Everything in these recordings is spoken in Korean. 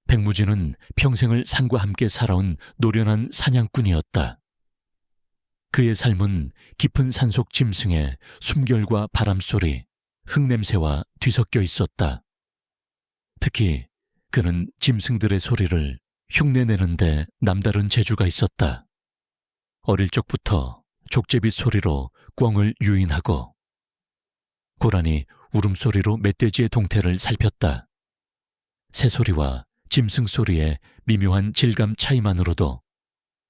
백무진은 평생을 산과 함께 살아온 노련한 사냥꾼이었다. 그의 삶은 깊은 산속 짐승의 숨결과 바람소리, 흙냄새와 뒤섞여 있었다. 특히 그는 짐승들의 소리를 흉내내는데 남다른 재주가 있었다. 어릴 적부터 족제비 소리로 꿩을 유인하고 고라니 울음소리로 멧돼지의 동태를 살폈다. 새소리와 짐승 소리의 미묘한 질감 차이만으로도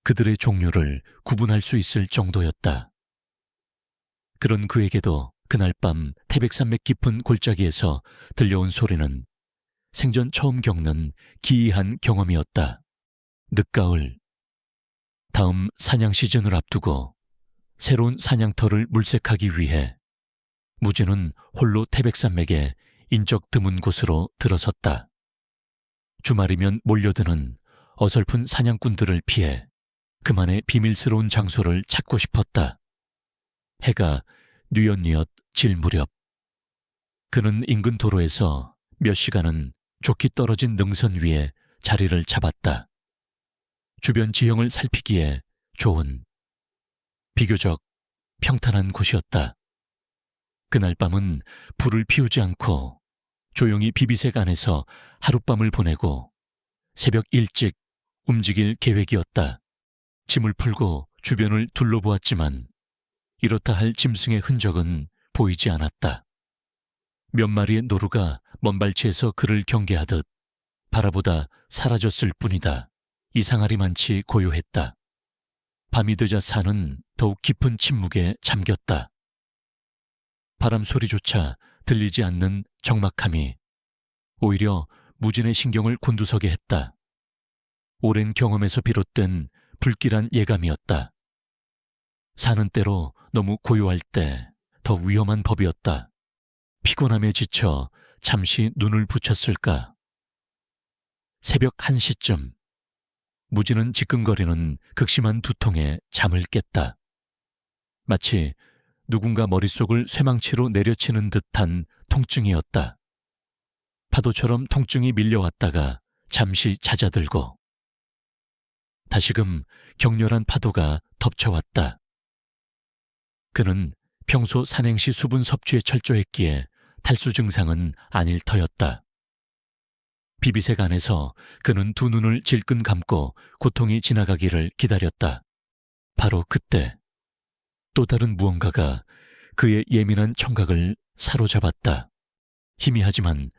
그들의 종류를 구분할 수 있을 정도였다. 그런 그에게도 그날 밤 태백산맥 깊은 골짜기에서 들려온 소리는 생전 처음 겪는 기이한 경험이었다. 늦가을, 다음 사냥 시즌을 앞두고 새로운 사냥터를 물색하기 위해 무진은 홀로 태백산맥의 인적 드문 곳으로 들어섰다. 주말이면 몰려드는 어설픈 사냥꾼들을 피해 그만의 비밀스러운 장소를 찾고 싶었다. 해가 뉘엿뉘엿 질 무렵 그는 인근 도로에서 몇 시간은 좋게 떨어진 능선 위에 자리를 잡았다. 주변 지형을 살피기에 좋은, 비교적 평탄한 곳이었다. 그날 밤은 불을 피우지 않고 조용히 비비색 안에서 하룻밤을 보내고 새벽 일찍 움직일 계획이었다. 짐을 풀고 주변을 둘러보았지만 이렇다 할 짐승의 흔적은 보이지 않았다. 몇 마리의 노루가 먼발치에서 그를 경계하듯 바라보다 사라졌을 뿐이다. 이상하리만치 고요했다. 밤이 되자 산은 더욱 깊은 침묵에 잠겼다. 바람 소리조차 들리지 않는 적막함이 오히려 무진의 신경을 곤두서게 했다. 오랜 경험에서 비롯된 불길한 예감이었다. 사는 때로 너무 고요할 때 더 위험한 법이었다. 피곤함에 지쳐 잠시 눈을 붙였을까. 새벽 1시쯤 무진은 지끈거리는 극심한 두통에 잠을 깼다. 마치 누군가 머릿속을 쇠망치로 내려치는 듯한 통증이었다. 파도처럼 통증이 밀려왔다가 잠시 잦아들고 다시금 격렬한 파도가 덮쳐왔다. 그는 평소 산행시 수분 섭취에 철저했기에 탈수 증상은 아닐 터였다. 비비색 안에서 그는 두 눈을 질끈 감고 고통이 지나가기를 기다렸다. 바로 그때 또 다른 무언가가 그의 예민한 청각을 사로잡았다. 희미하지만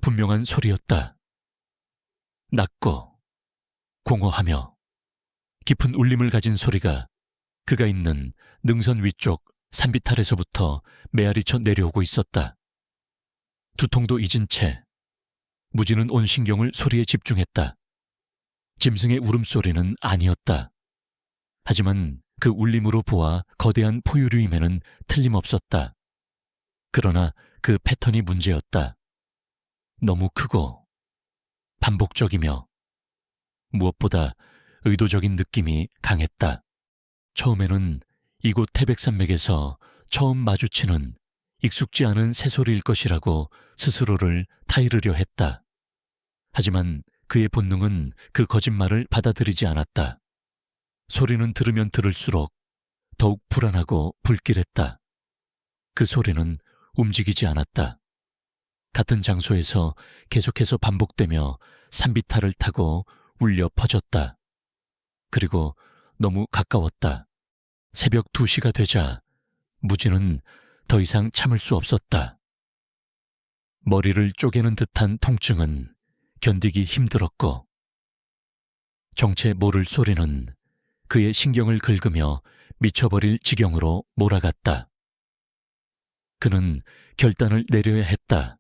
분명한 소리였다. 낮고 공허하며 깊은 울림을 가진 소리가 그가 있는 능선 위쪽 산비탈에서부터 메아리쳐 내려오고 있었다. 두통도 잊은 채 무진은 온 신경을 소리에 집중했다. 짐승의 울음소리는 아니었다. 하지만 그 울림으로 보아 거대한 포유류임에는 틀림없었다. 그러나 그 패턴이 문제였다. 너무 크고 반복적이며 무엇보다 의도적인 느낌이 강했다. 처음에는 이곳 태백산맥에서 처음 마주치는 익숙지 않은 새소리일 것이라고 스스로를 타이르려 했다. 하지만 그의 본능은 그 거짓말을 받아들이지 않았다. 소리는 들으면 들을수록 더욱 불안하고 불길했다. 그 소리는 움직이지 않았다. 같은 장소에서 계속해서 반복되며 산비탈을 타고 울려 퍼졌다. 그리고 너무 가까웠다. 새벽 2시가 되자 무진은 더 이상 참을 수 없었다. 머리를 쪼개는 듯한 통증은 견디기 힘들었고 정체 모를 소리는 그의 신경을 긁으며 미쳐버릴 지경으로 몰아갔다. 그는 결단을 내려야 했다.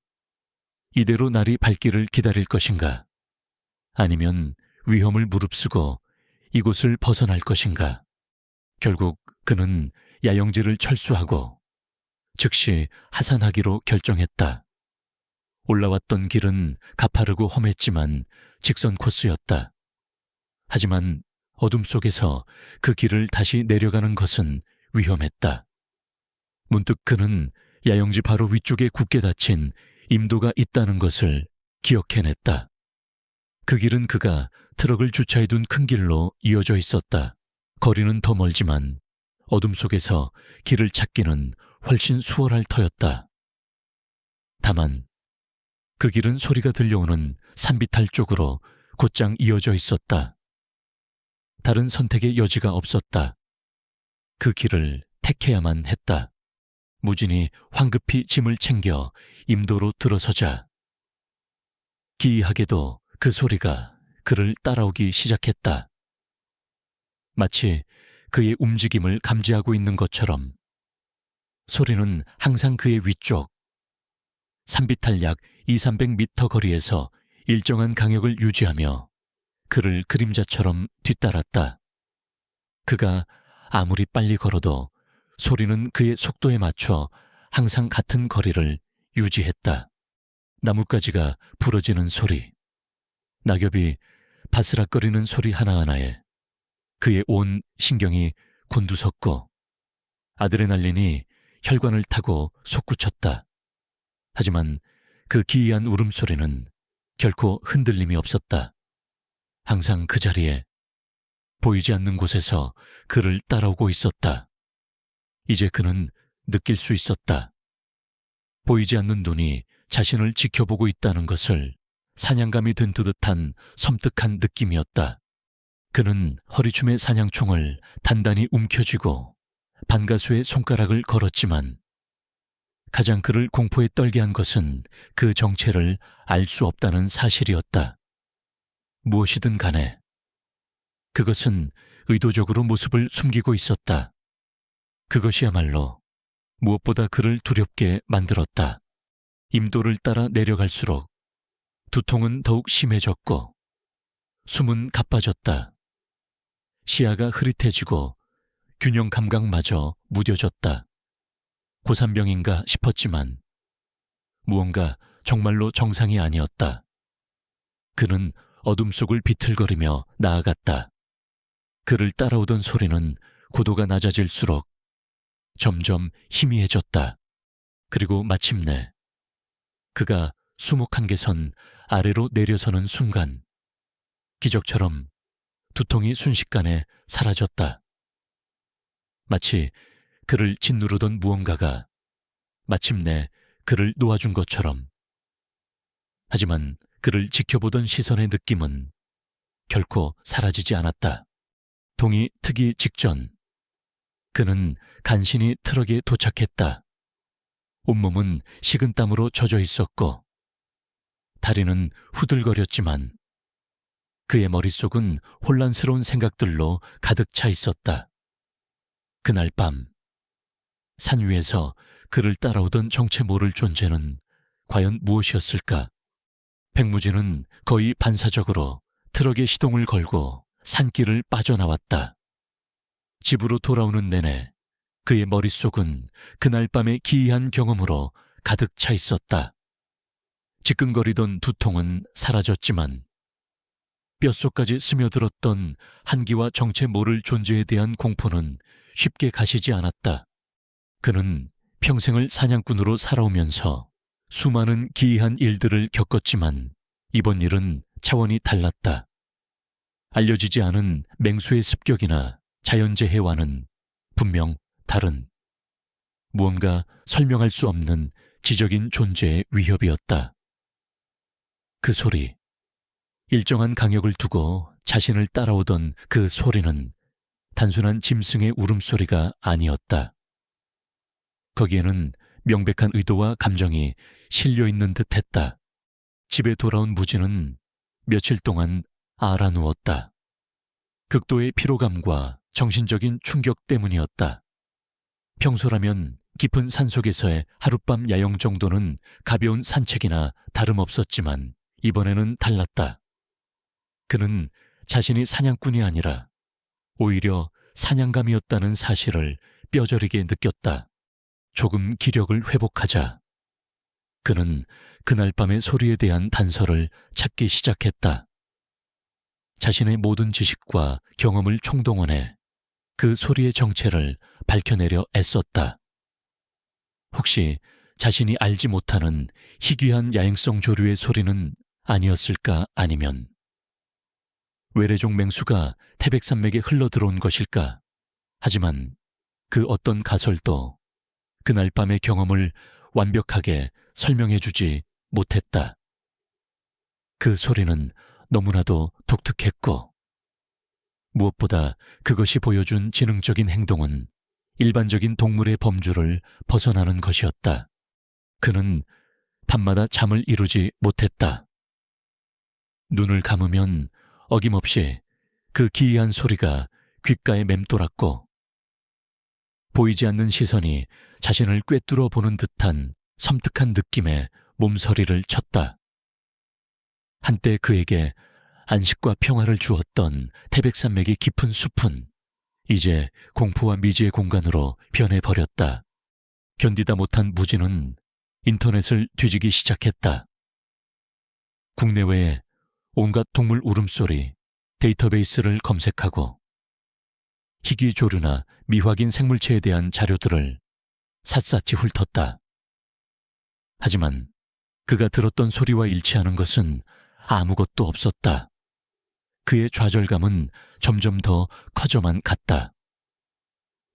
이대로 날이 밝기를 기다릴 것인가? 아니면 위험을 무릅쓰고 이곳을 벗어날 것인가? 결국 그는 야영지를 철수하고 즉시 하산하기로 결정했다. 올라왔던 길은 가파르고 험했지만 직선 코스였다. 하지만 어둠 속에서 그 길을 다시 내려가는 것은 위험했다. 문득 그는 야영지 바로 위쪽에 굳게 닫힌 임도가 있다는 것을 기억해냈다. 그 길은 그가 트럭을 주차해둔 큰 길로 이어져 있었다. 거리는 더 멀지만 어둠 속에서 길을 찾기는 훨씬 수월할 터였다. 다만 그 길은 소리가 들려오는 산비탈 쪽으로 곧장 이어져 있었다. 다른 선택의 여지가 없었다. 그 길을 택해야만 했다. 무진이 황급히 짐을 챙겨 임도로 들어서자 기이하게도 그 소리가 그를 따라오기 시작했다. 마치 그의 움직임을 감지하고 있는 것처럼 소리는 항상 그의 위쪽, 산비탈 약 200~300m 거리에서 일정한 강역을 유지하며 그를 그림자처럼 뒤따랐다. 그가 아무리 빨리 걸어도 소리는 그의 속도에 맞춰 항상 같은 거리를 유지했다. 나뭇가지가 부러지는 소리, 낙엽이 바스락거리는 소리 하나하나에 그의 온 신경이 곤두섰고 아드레날린이 혈관을 타고 솟구쳤다. 하지만 그 기이한 울음소리는 결코 흔들림이 없었다. 항상 그 자리에 보이지 않는 곳에서 그를 따라오고 있었다. 이제 그는 느낄 수 있었다. 보이지 않는 눈이 자신을 지켜보고 있다는 것을 사냥감이 된 듯한 섬뜩한 느낌이었다. 그는 허리춤의 사냥총을 단단히 움켜쥐고 반가수의 손가락을 걸었지만 가장 그를 공포에 떨게 한 것은 그 정체를 알 수 없다는 사실이었다. 무엇이든 간에 그것은 의도적으로 모습을 숨기고 있었다. 그것이야말로 무엇보다 그를 두렵게 만들었다. 임도를 따라 내려갈수록 두통은 더욱 심해졌고 숨은 가빠졌다. 시야가 흐릿해지고 균형 감각마저 무뎌졌다. 고산병인가 싶었지만 무언가 정말로 정상이 아니었다. 그는 어둠 속을 비틀거리며 나아갔다. 그를 따라오던 소리는 고도가 낮아질수록 점점 희미해졌다. 그리고 마침내 그가 수목한계선 아래로 내려서는 순간 기적처럼 두통이 순식간에 사라졌다. 마치 그를 짓누르던 무언가가 마침내 그를 놓아준 것처럼. 하지만 그를 지켜보던 시선의 느낌은 결코 사라지지 않았다. 동이 트기 직전 그는 간신히 트럭에 도착했다. 온몸은 식은땀으로 젖어 있었고 다리는 후들거렸지만 그의 머릿속은 혼란스러운 생각들로 가득 차 있었다. 그날 밤 산 위에서 그를 따라오던 정체 모를 존재는 과연 무엇이었을까? 백무진은 거의 반사적으로 트럭에 시동을 걸고 산길을 빠져나왔다. 집으로 돌아오는 내내 그의 머릿속은 그날 밤의 기이한 경험으로 가득 차 있었다. 지끈거리던 두통은 사라졌지만 뼛속까지 스며들었던 한기와 정체 모를 존재에 대한 공포는 쉽게 가시지 않았다. 그는 평생을 사냥꾼으로 살아오면서 수많은 기이한 일들을 겪었지만 이번 일은 차원이 달랐다. 알려지지 않은 맹수의 습격이나 자연재해와는 분명 다른 무언가 설명할 수 없는 지적인 존재의 위협이었다. 그 소리, 일정한 강역을 두고 자신을 따라오던 그 소리는 단순한 짐승의 울음소리가 아니었다. 거기에는 명백한 의도와 감정이 실려있는 듯했다. 집에 돌아온 무진은 며칠 동안 알아누웠다. 극도의 피로감과 정신적인 충격 때문이었다. 평소라면 깊은 산속에서의 하룻밤 야영 정도는 가벼운 산책이나 다름없었지만 이번에는 달랐다. 그는 자신이 사냥꾼이 아니라 오히려 사냥감이었다는 사실을 뼈저리게 느꼈다. 조금 기력을 회복하자 그는 그날 밤의 소리에 대한 단서를 찾기 시작했다. 자신의 모든 지식과 경험을 총동원해 그 소리의 정체를 밝혀내려 애썼다. 혹시 자신이 알지 못하는 희귀한 야행성 조류의 소리는 아니었을까? 아니면 외래종 맹수가 태백산맥에 흘러들어온 것일까? 하지만 그 어떤 가설도 그날 밤의 경험을 완벽하게 설명해주지 못했다. 그 소리는 너무나도 독특했고, 무엇보다 그것이 보여준 지능적인 행동은 일반적인 동물의 범주를 벗어나는 것이었다. 그는 밤마다 잠을 이루지 못했다. 눈을 감으면 어김없이 그 기이한 소리가 귓가에 맴돌았고, 보이지 않는 시선이 자신을 꿰뚫어 보는 듯한 섬뜩한 느낌에 몸서리를 쳤다. 한때 그에게 안식과 평화를 주었던 태백산맥의 깊은 숲은 이제 공포와 미지의 공간으로 변해버렸다. 견디다 못한 무진은 인터넷을 뒤지기 시작했다. 국내외에 온갖 동물 울음소리, 데이터베이스를 검색하고 희귀조류나 미확인 생물체에 대한 자료들을 샅샅이 훑었다. 하지만 그가 들었던 소리와 일치하는 것은 아무것도 없었다. 그의 좌절감은 점점 더 커져만 갔다.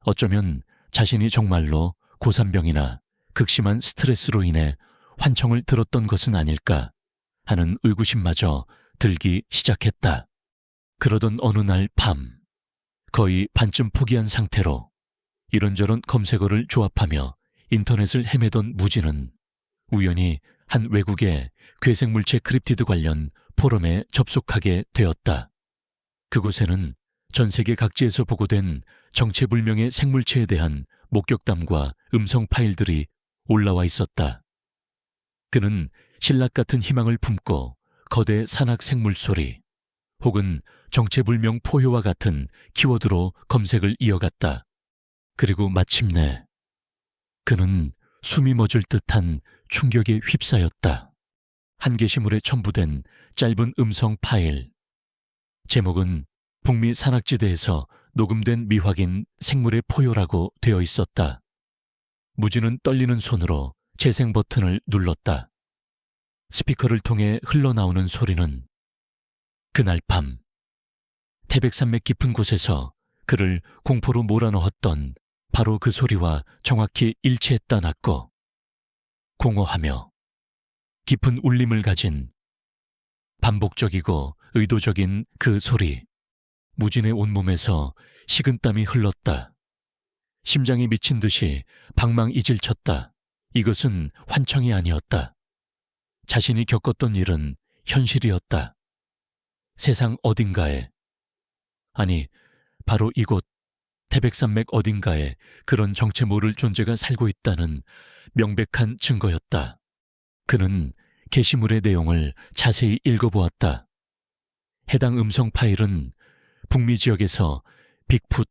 어쩌면 자신이 정말로 고산병이나 극심한 스트레스로 인해 환청을 들었던 것은 아닐까 하는 의구심마저 들기 시작했다. 그러던 어느 날 밤, 거의 반쯤 포기한 상태로 이런저런 검색어를 조합하며 인터넷을 헤매던 무진은 우연히 한 외국의 괴생물체 크립티드 관련 포럼에 접속하게 되었다. 그곳에는 전 세계 각지에서 보고된 정체불명의 생물체에 대한 목격담과 음성 파일들이 올라와 있었다. 그는 신락 같은 희망을 품고 거대 산악 생물 소리 혹은 정체불명 포효와 같은 키워드로 검색을 이어갔다. 그리고 마침내 그는 숨이 멎을 듯한 충격에 휩싸였다. 한 게시물에 첨부된 짧은 음성 파일. 제목은 북미 산악지대에서 녹음된 미확인 생물의 포효라고 되어 있었다. 무진은 떨리는 손으로 재생 버튼을 눌렀다. 스피커를 통해 흘러나오는 소리는 그날 밤 태백산맥 깊은 곳에서 그를 공포로 몰아넣었던 바로 그 소리와 정확히 일치했다 났고, 공허하며 깊은 울림을 가진 반복적이고 의도적인 그 소리. 무진의 온몸에서 식은땀이 흘렀다. 심장이 미친 듯이 방망이질 쳤다. 이것은 환청이 아니었다. 자신이 겪었던 일은 현실이었다. 세상 어딘가에, 아니 바로 이곳 태백산맥 어딘가에 그런 정체 모를 존재가 살고 있다는 명백한 증거였다. 그는 게시물의 내용을 자세히 읽어보았다. 해당 음성 파일은 북미 지역에서 빅풋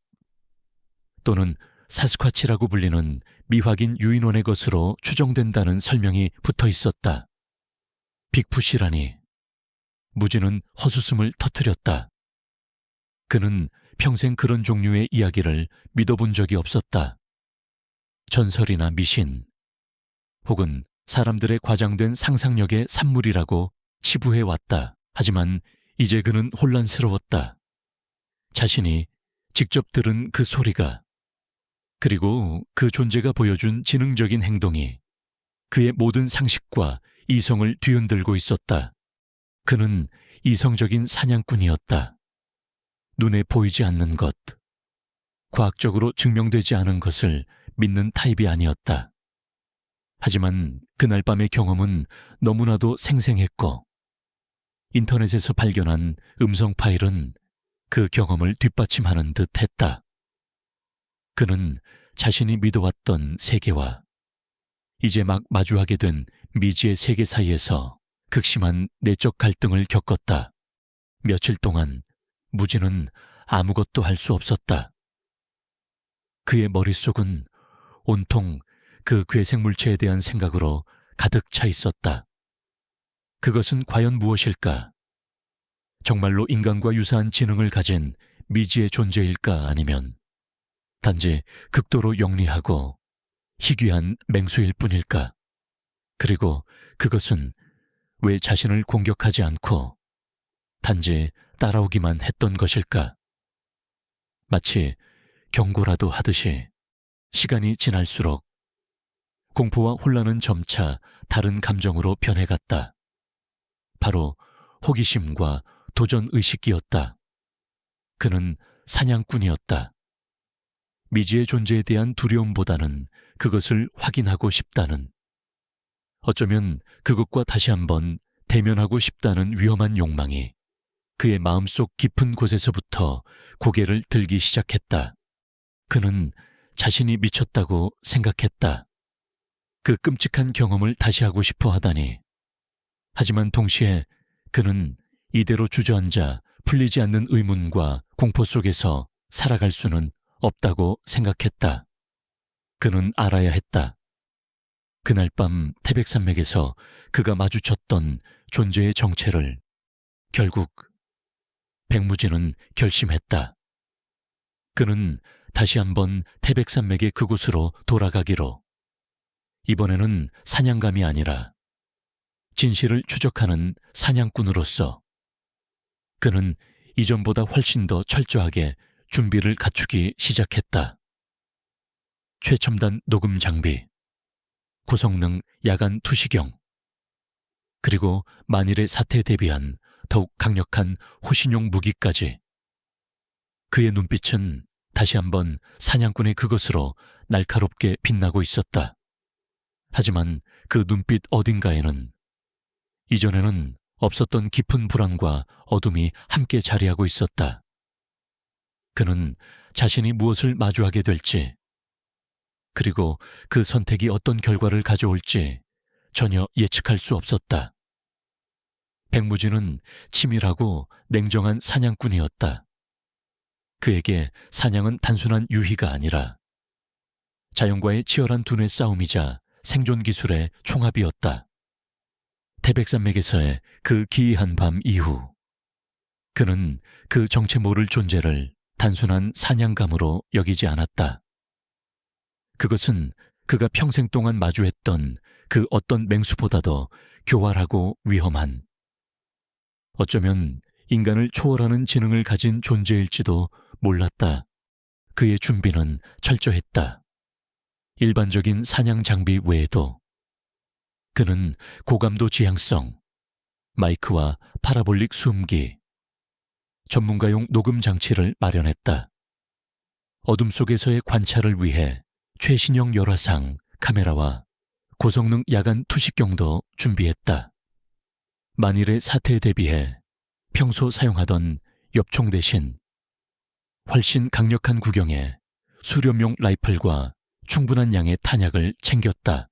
또는 사스쿼치라고 불리는 미확인 유인원의 것으로 추정된다는 설명이 붙어 있었다. 빅풋이라니. 무진은 헛웃음을 터뜨렸다. 그는 평생 그런 종류의 이야기를 믿어본 적이 없었다. 전설이나 미신, 혹은 사람들의 과장된 상상력의 산물이라고 치부해왔다. 하지만 이제 그는 혼란스러웠다. 자신이 직접 들은 그 소리가, 그리고 그 존재가 보여준 지능적인 행동이 그의 모든 상식과 이성을 뒤흔들고 있었다. 그는 이성적인 사냥꾼이었다. 눈에 보이지 않는 것, 과학적으로 증명되지 않은 것을 믿는 타입이 아니었다. 하지만 그날 밤의 경험은 너무나도 생생했고, 인터넷에서 발견한 음성 파일은 그 경험을 뒷받침하는 듯 했다. 그는 자신이 믿어왔던 세계와 이제 막 마주하게 된 미지의 세계 사이에서 극심한 내적 갈등을 겪었다. 며칠 동안 무진은 아무것도 할 수 없었다. 그의 머릿속은 온통 그 괴생물체에 대한 생각으로 가득 차 있었다. 그것은 과연 무엇일까? 정말로 인간과 유사한 지능을 가진 미지의 존재일까? 아니면 단지 극도로 영리하고 희귀한 맹수일 뿐일까? 그리고 그것은 왜 자신을 공격하지 않고 단지 따라오기만 했던 것일까? 마치 경고라도 하듯이 시간이 지날수록 공포와 혼란은 점차 다른 감정으로 변해갔다. 바로 호기심과 도전의식이었다. 그는 사냥꾼이었다. 미지의 존재에 대한 두려움보다는 그것을 확인하고 싶다는, 어쩌면 그것과 다시 한번 대면하고 싶다는 위험한 욕망이 그의 마음속 깊은 곳에서부터 고개를 들기 시작했다. 그는 자신이 미쳤다고 생각했다. 그 끔찍한 경험을 다시 하고 싶어 하다니. 하지만 동시에 그는 이대로 주저앉아 풀리지 않는 의문과 공포 속에서 살아갈 수는 없다고 생각했다. 그는 알아야 했다. 그날 밤 태백산맥에서 그가 마주쳤던 존재의 정체를. 결국 백무진은 결심했다. 그는 다시 한번 태백산맥의 그곳으로 돌아가기로. 이번에는 사냥감이 아니라 진실을 추적하는 사냥꾼으로서. 그는 이전보다 훨씬 더 철저하게 준비를 갖추기 시작했다. 최첨단 녹음 장비, 고성능 야간 투시경, 그리고 만일의 사태에 대비한 더욱 강력한 호신용 무기까지. 그의 눈빛은 다시 한번 사냥꾼의 그것으로 날카롭게 빛나고 있었다. 하지만 그 눈빛 어딘가에는 이전에는 없었던 깊은 불안과 어둠이 함께 자리하고 있었다. 그는 자신이 무엇을 마주하게 될지, 그리고 그 선택이 어떤 결과를 가져올지 전혀 예측할 수 없었다. 백무진은 치밀하고 냉정한 사냥꾼이었다. 그에게 사냥은 단순한 유희가 아니라 자연과의 치열한 두뇌 싸움이자 생존 기술의 총합이었다. 태백산맥에서의 그 기이한 밤 이후, 그는 그 정체 모를 존재를 단순한 사냥감으로 여기지 않았다. 그것은 그가 평생 동안 마주했던 그 어떤 맹수보다도 교활하고 위험한, 어쩌면 인간을 초월하는 지능을 가진 존재일지도 몰랐다. 그의 준비는 철저했다. 일반적인 사냥 장비 외에도 그는 고감도 지향성, 마이크와 파라볼릭 수음기, 전문가용 녹음 장치를 마련했다. 어둠 속에서의 관찰을 위해 최신형 열화상 카메라와 고성능 야간 투식경도 준비했다. 만일의 사태에 대비해 평소 사용하던 엽총 대신 훨씬 강력한 구경에 수렴용 라이플과 충분한 양의 탄약을 챙겼다.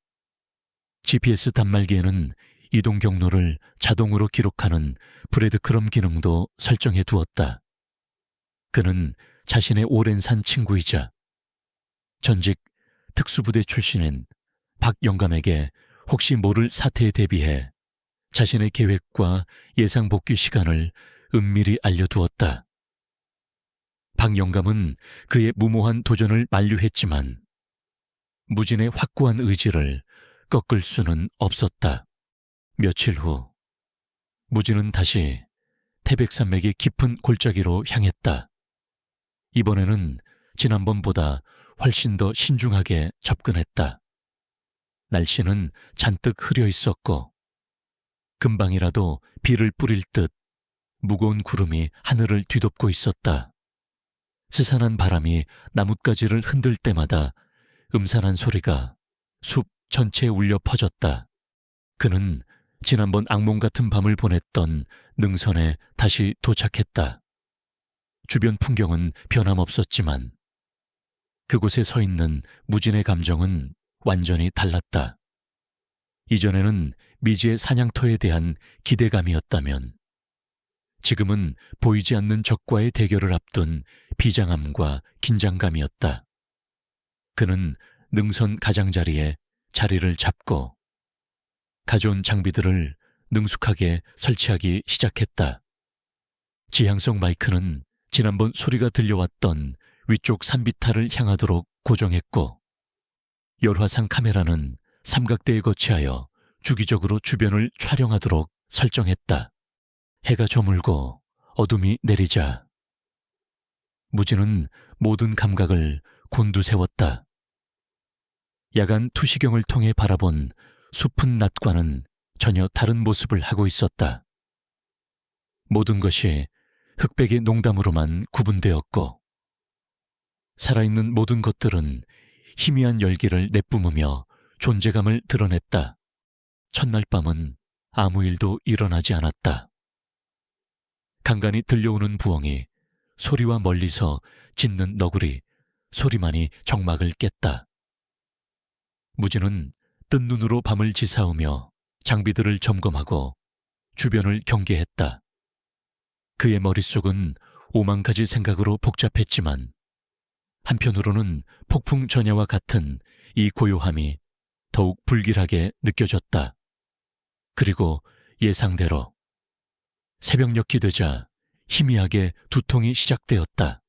GPS 단말기에는 이동 경로를 자동으로 기록하는 브레드크럼 기능도 설정해 두었다. 그는 자신의 오랜 산 친구이자 전직 특수부대 출신인 박 영감에게 혹시 모를 사태에 대비해 자신의 계획과 예상 복귀 시간을 은밀히 알려두었다. 박 영감은 그의 무모한 도전을 만류했지만 무진의 확고한 의지를 꺾을 수는 없었다. 며칠 후 무진은 다시 태백산맥의 깊은 골짜기로 향했다. 이번에는 지난번보다 훨씬 더 신중하게 접근했다. 날씨는 잔뜩 흐려 있었고 금방이라도 비를 뿌릴 듯 무거운 구름이 하늘을 뒤덮고 있었다. 스산한 바람이 나뭇가지를 흔들 때마다 음산한 소리가 숲 전체에 울려 퍼졌다. 그는 지난번 악몽 같은 밤을 보냈던 능선에 다시 도착했다. 주변 풍경은 변함없었지만 그곳에 서 있는 무진의 감정은 완전히 달랐다. 이전에는 미지의 사냥터에 대한 기대감이었다면 지금은 보이지 않는 적과의 대결을 앞둔 비장함과 긴장감이었다. 그는 능선 가장자리에 자리를 잡고 가져온 장비들을 능숙하게 설치하기 시작했다. 지향성 마이크는 지난번 소리가 들려왔던 위쪽 산비탈을 향하도록 고정했고 열화상 카메라는 삼각대에 거치하여 주기적으로 주변을 촬영하도록 설정했다. 해가 저물고 어둠이 내리자 무진은 모든 감각을 곤두세웠다. 야간 투시경을 통해 바라본 숲은 낮과는 전혀 다른 모습을 하고 있었다. 모든 것이 흑백의 농담으로만 구분되었고 살아있는 모든 것들은 희미한 열기를 내뿜으며 존재감을 드러냈다. 첫날 밤은 아무 일도 일어나지 않았다. 간간히 들려오는 부엉이, 소리와 멀리서 짖는 너구리, 소리만이 정막을 깼다. 무진은 뜬 눈으로 밤을 지사오며 장비들을 점검하고 주변을 경계했다. 그의 머릿속은 오만 가지 생각으로 복잡했지만 한편으로는 폭풍 전야와 같은 이 고요함이 더욱 불길하게 느껴졌다. 그리고 예상대로 새벽녘이 되자 희미하게 두통이 시작되었다.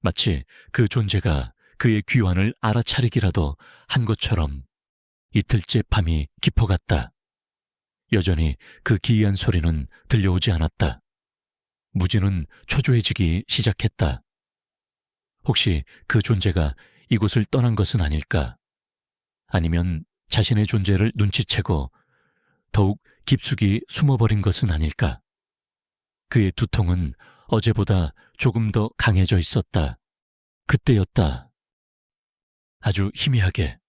마치 그 존재가 그의 귀환을 알아차리기라도 한 것처럼 이틀째 밤이 깊어갔다. 여전히 그 기이한 소리는 들려오지 않았다. 무진은 초조해지기 시작했다. 혹시 그 존재가 이곳을 떠난 것은 아닐까? 아니면 자신의 존재를 눈치채고 더욱 깊숙이 숨어버린 것은 아닐까? 그의 두통은 어제보다 조금 더 강해져 있었다. 그때였다. 아주 희미하게,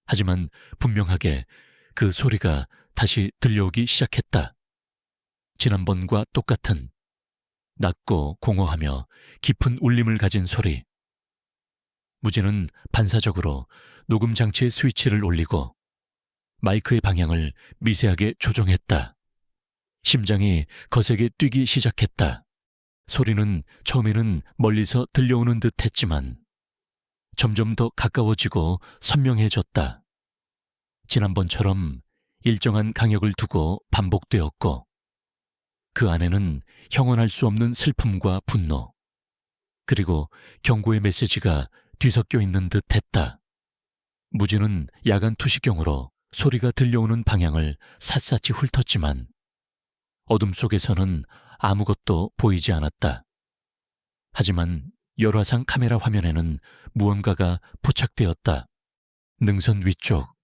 하지만 분명하게 그 소리가 다시 들려오기 시작했다. 지난번과 똑같은 낮고 공허하며 깊은 울림을 가진 소리. 무진은 반사적으로 녹음 장치의 스위치를 올리고 마이크의 방향을 미세하게 조정했다. 심장이 거세게 뛰기 시작했다. 소리는 처음에는 멀리서 들려오는 듯 했지만 점점 더 가까워지고 선명해졌다. 지난번처럼 일정한 간격을 두고 반복되었고 그 안에는 형언할 수 없는 슬픔과 분노, 그리고 경고의 메시지가 뒤섞여 있는 듯 했다. 무진은 야간 투시경으로 소리가 들려오는 방향을 샅샅이 훑었지만 어둠 속에서는 아무것도 보이지 않았다. 하지만 열화상 카메라 화면에는 무언가가 포착되었다. 능선 위쪽,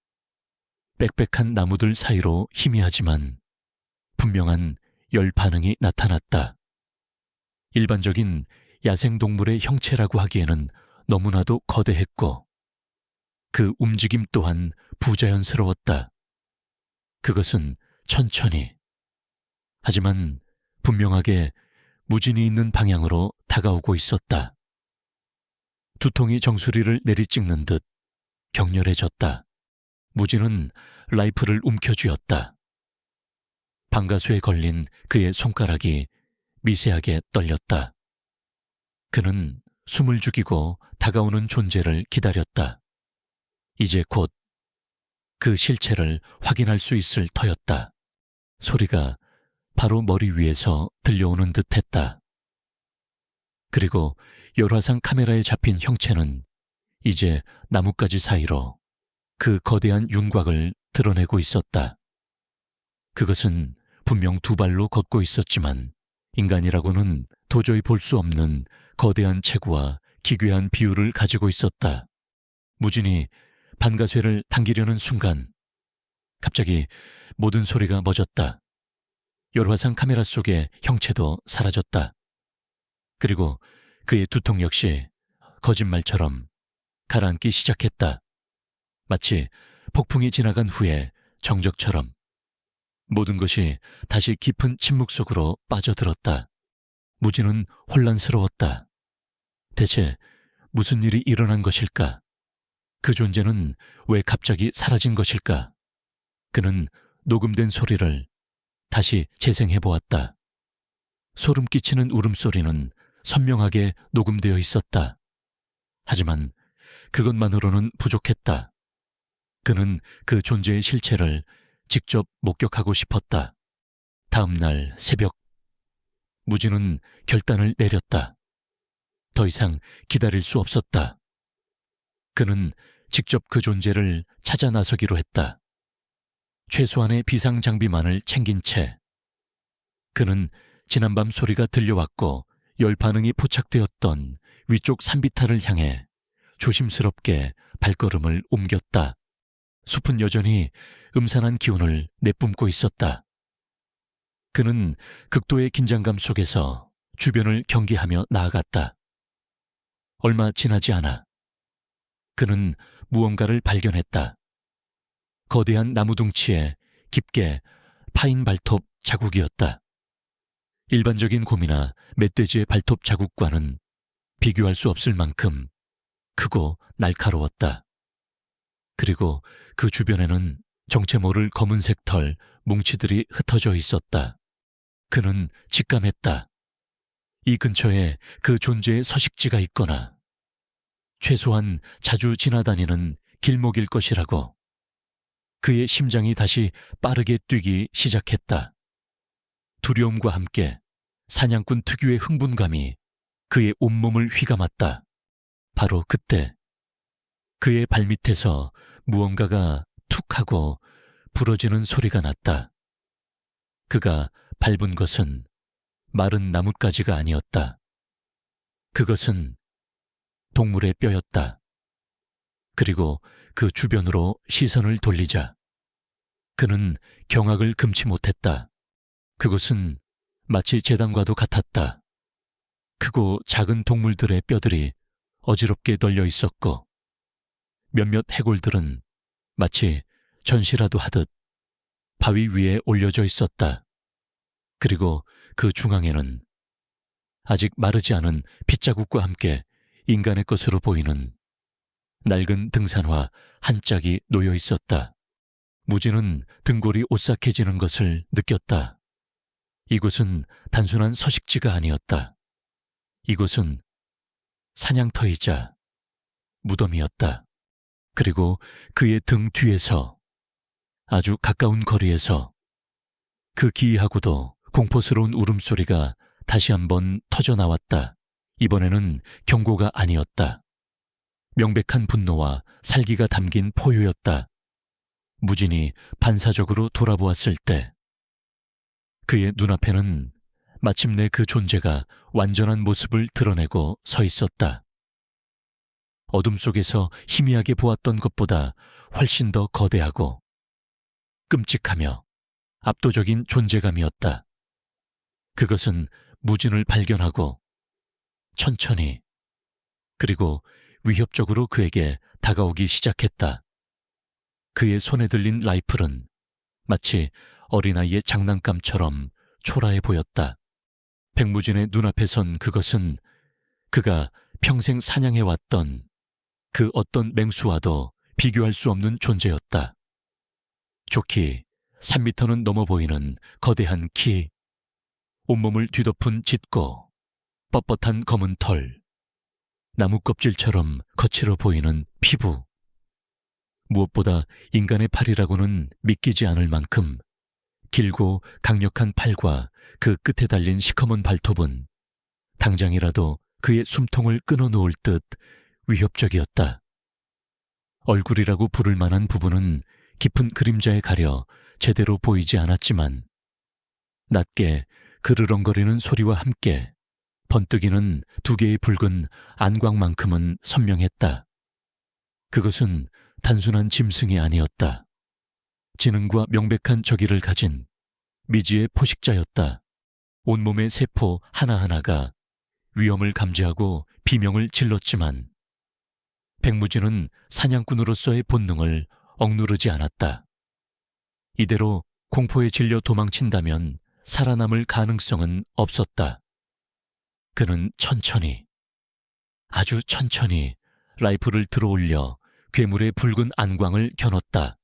빽빽한 나무들 사이로 희미하지만 분명한 열 반응이 나타났다. 일반적인 야생동물의 형체라고 하기에는 너무나도 거대했고 그 움직임 또한 부자연스러웠다. 그것은 천천히, 하지만 분명하게 무진이 있는 방향으로 다가오고 있었다. 두통이 정수리를 내리찍는 듯 격렬해졌다. 무진은 라이플을 움켜쥐었다. 방가수에 걸린 그의 손가락이 미세하게 떨렸다. 그는 숨을 죽이고 다가오는 존재를 기다렸다. 이제 곧 그 실체를 확인할 수 있을 터였다. 소리가 바로 머리 위에서 들려오는 듯 했다. 그리고 열화상 카메라에 잡힌 형체는 이제 나뭇가지 사이로 그 거대한 윤곽을 드러내고 있었다. 그것은 분명 두 발로 걷고 있었지만 인간이라고는 도저히 볼 수 없는 거대한 체구와 기괴한 비율을 가지고 있었다. 무진이 반가쇠를 당기려는 순간 갑자기 모든 소리가 멎었다. 열화상 카메라 속의 형체도 사라졌다. 그리고 그의 두통 역시 거짓말처럼 가라앉기 시작했다. 마치 폭풍이 지나간 후에 정적처럼 모든 것이 다시 깊은 침묵 속으로 빠져들었다. 무진은 혼란스러웠다. 대체 무슨 일이 일어난 것일까? 그 존재는 왜 갑자기 사라진 것일까? 그는 녹음된 소리를 다시 재생해보았다. 소름 끼치는 울음소리는 선명하게 녹음되어 있었다. 하지만 그것만으로는 부족했다. 그는 그 존재의 실체를 직접 목격하고 싶었다. 다음 날 새벽, 무진은 결단을 내렸다. 더 이상 기다릴 수 없었다. 그는 직접 그 존재를 찾아 나서기로 했다. 최소한의 비상장비만을 챙긴 채 그는 지난밤 소리가 들려왔고 열 반응이 포착되었던 위쪽 산비탈을 향해 조심스럽게 발걸음을 옮겼다. 숲은 여전히 음산한 기운을 내뿜고 있었다. 그는 극도의 긴장감 속에서 주변을 경계하며 나아갔다. 얼마 지나지 않아 그는 무언가를 발견했다. 거대한 나무 둥치에 깊게 파인 발톱 자국이었다. 일반적인 곰이나 멧돼지의 발톱 자국과는 비교할 수 없을 만큼 크고 날카로웠다. 그리고 그 주변에는 정체 모를 검은색 털 뭉치들이 흩어져 있었다. 그는 직감했다. 이 근처에 그 존재의 서식지가 있거나 최소한 자주 지나다니는 길목일 것이라고. 그의 심장이 다시 빠르게 뛰기 시작했다. 두려움과 함께 사냥꾼 특유의 흥분감이 그의 온몸을 휘감았다. 바로 그때 그의 발밑에서 무언가가 툭 하고 부러지는 소리가 났다. 그가 밟은 것은 마른 나뭇가지가 아니었다. 그것은 동물의 뼈였다. 그리고 그 주변으로 시선을 돌리자 그는 경악을 금치 못했다. 그것은 마치 재단과도 같았다. 크고 작은 동물들의 뼈들이 어지럽게 널려 있었고 몇몇 해골들은 마치 전시라도 하듯 바위 위에 올려져 있었다. 그리고 그 중앙에는 아직 마르지 않은 핏자국과 함께 인간의 것으로 보이는 낡은 등산화 한 짝이 놓여 있었다. 무지는 등골이 오싹해지는 것을 느꼈다. 이곳은 단순한 서식지가 아니었다. 이곳은 사냥터이자 무덤이었다. 그리고 그의 등 뒤에서 아주 가까운 거리에서 그 기이하고도 공포스러운 울음소리가 다시 한번 터져 나왔다. 이번에는 경고가 아니었다. 명백한 분노와 살기가 담긴 포효였다. 무진이 반사적으로 돌아보았을 때 그의 눈앞에는 마침내 그 존재가 완전한 모습을 드러내고 서 있었다. 어둠 속에서 희미하게 보았던 것보다 훨씬 더 거대하고 끔찍하며 압도적인 존재감이었다. 그것은 무진을 발견하고 천천히 그리고 위협적으로 그에게 다가오기 시작했다. 그의 손에 들린 라이플은 마치 어린아이의 장난감처럼 초라해 보였다. 백무진의 눈앞에 선 그것은 그가 평생 사냥해왔던 그 어떤 맹수와도 비교할 수 없는 존재였다. 좋기 3미터는 넘어 보이는 거대한 키, 온몸을 뒤덮은 짙고 뻣뻣한 검은 털, 나무 껍질처럼 거칠어 보이는 피부. 무엇보다 인간의 팔이라고는 믿기지 않을 만큼 길고 강력한 팔과 그 끝에 달린 시커먼 발톱은 당장이라도 그의 숨통을 끊어놓을 듯 위협적이었다. 얼굴이라고 부를 만한 부분은 깊은 그림자에 가려 제대로 보이지 않았지만 낮게 그르렁거리는 소리와 함께 번뜩이는 두 개의 붉은 안광만큼은 선명했다. 그것은 단순한 짐승이 아니었다. 지능과 명백한 저기를 가진 미지의 포식자였다. 온몸의 세포 하나하나가 위험을 감지하고 비명을 질렀지만 백무진은 사냥꾼으로서의 본능을 억누르지 않았다. 이대로 공포에 질려 도망친다면 살아남을 가능성은 없었다. 그는 천천히, 아주 천천히 라이플을 들어올려 괴물의 붉은 안광을 겨눴다.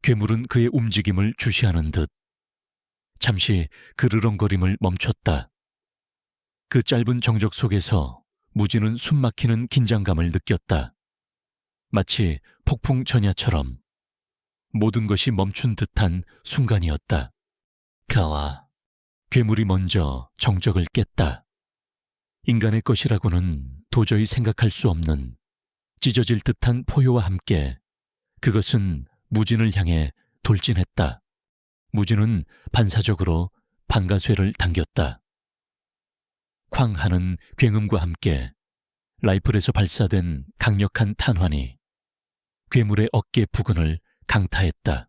괴물은 그의 움직임을 주시하는 듯 잠시 그르렁거림을 멈췄다. 그 짧은 정적 속에서 무진은 숨막히는 긴장감을 느꼈다. 마치 폭풍 전야처럼 모든 것이 멈춘 듯한 순간이었다. 가와 괴물이 먼저 정적을 깼다. 인간의 것이라고는 도저히 생각할 수 없는 찢어질 듯한 포효와 함께 그것은 무진을 향해 돌진했다. 무진은 반사적으로 방가쇠를 당겼다. 쾅 하는 굉음과 함께 라이플에서 발사된 강력한 탄환이 괴물의 어깨 부근을 강타했다.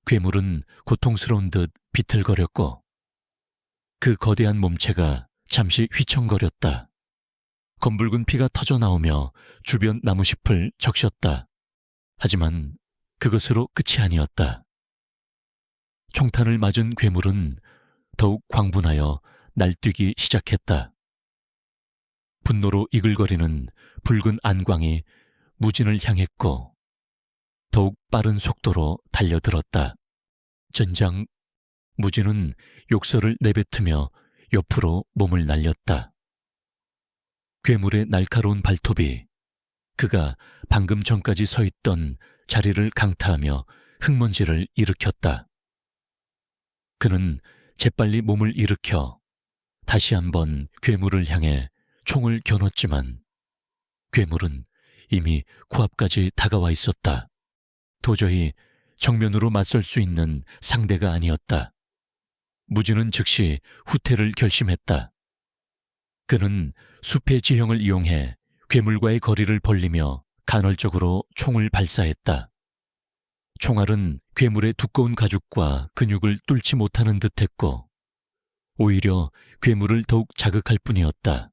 괴물은 고통스러운 듯 비틀거렸고 그 거대한 몸체가 잠시 휘청거렸다. 검붉은 피가 터져나오며 주변 나무잎을 적셨다. 하지만 그것으로 끝이 아니었다. 총탄을 맞은 괴물은 더욱 광분하여 날뛰기 시작했다. 분노로 이글거리는 붉은 안광이 무진을 향했고 더욱 빠른 속도로 달려들었다. 전장 무진은 욕설을 내뱉으며 옆으로 몸을 날렸다. 괴물의 날카로운 발톱이 그가 방금 전까지 서 있던 자리를 강타하며 흙먼지를 일으켰다. 그는 재빨리 몸을 일으켜 다시 한번 괴물을 향해 총을 겨눴지만 괴물은 이미 코앞까지 다가와 있었다. 도저히 정면으로 맞설 수 있는 상대가 아니었다. 무진은 즉시 후퇴를 결심했다. 그는 숲의 지형을 이용해 괴물과의 거리를 벌리며 간헐적으로 총을 발사했다. 총알은 괴물의 두꺼운 가죽과 근육을 뚫지 못하는 듯했고 오히려 괴물을 더욱 자극할 뿐이었다.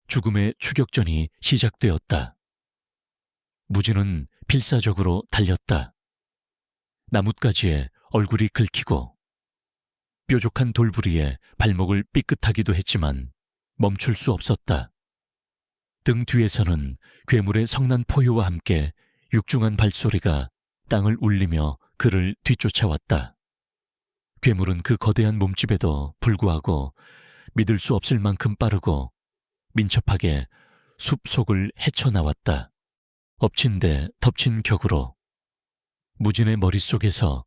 죽음의 추격전이 시작되었다. 무진은 필사적으로 달렸다. 나뭇가지에 얼굴이 긁히고 뾰족한 돌부리에 발목을 삐끗하기도 했지만 멈출 수 없었다. 등 뒤에서는 괴물의 성난 포효와 함께 육중한 발소리가 땅을 울리며 그를 뒤쫓아왔다. 괴물은 그 거대한 몸집에도 불구하고 믿을 수 없을 만큼 빠르고 민첩하게 숲 속을 헤쳐나왔다. 엎친 데 덮친 격으로 무진의 머릿속에서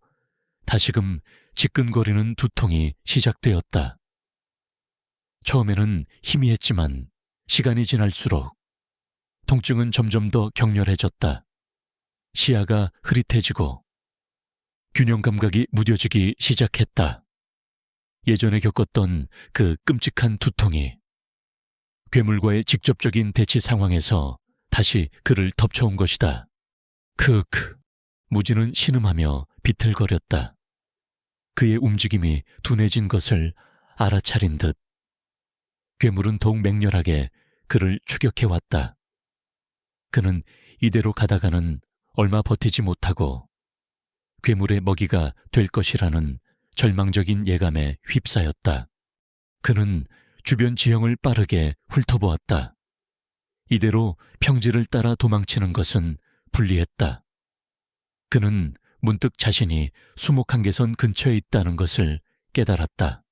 다시금 지끈거리는 두통이 시작되었다. 처음에는 희미했지만 시간이 지날수록 통증은 점점 더 격렬해졌다. 시야가 흐릿해지고 균형 감각이 무뎌지기 시작했다. 예전에 겪었던 그 끔찍한 두통이 괴물과의 직접적인 대치 상황에서 다시 그를 덮쳐온 것이다. 크크. 무진은 신음하며 비틀거렸다. 그의 움직임이 둔해진 것을 알아차린 듯 괴물은 더욱 맹렬하게 그를 추격해왔다. 그는 이대로 가다가는 얼마 버티지 못하고 괴물의 먹이가 될 것이라는 절망적인 예감에 휩싸였다. 그는 주변 지형을 빠르게 훑어보았다. 이대로 평지를 따라 도망치는 것은 불리했다. 그는 문득 자신이 수목한계선 근처에 있다는 것을 깨달았다.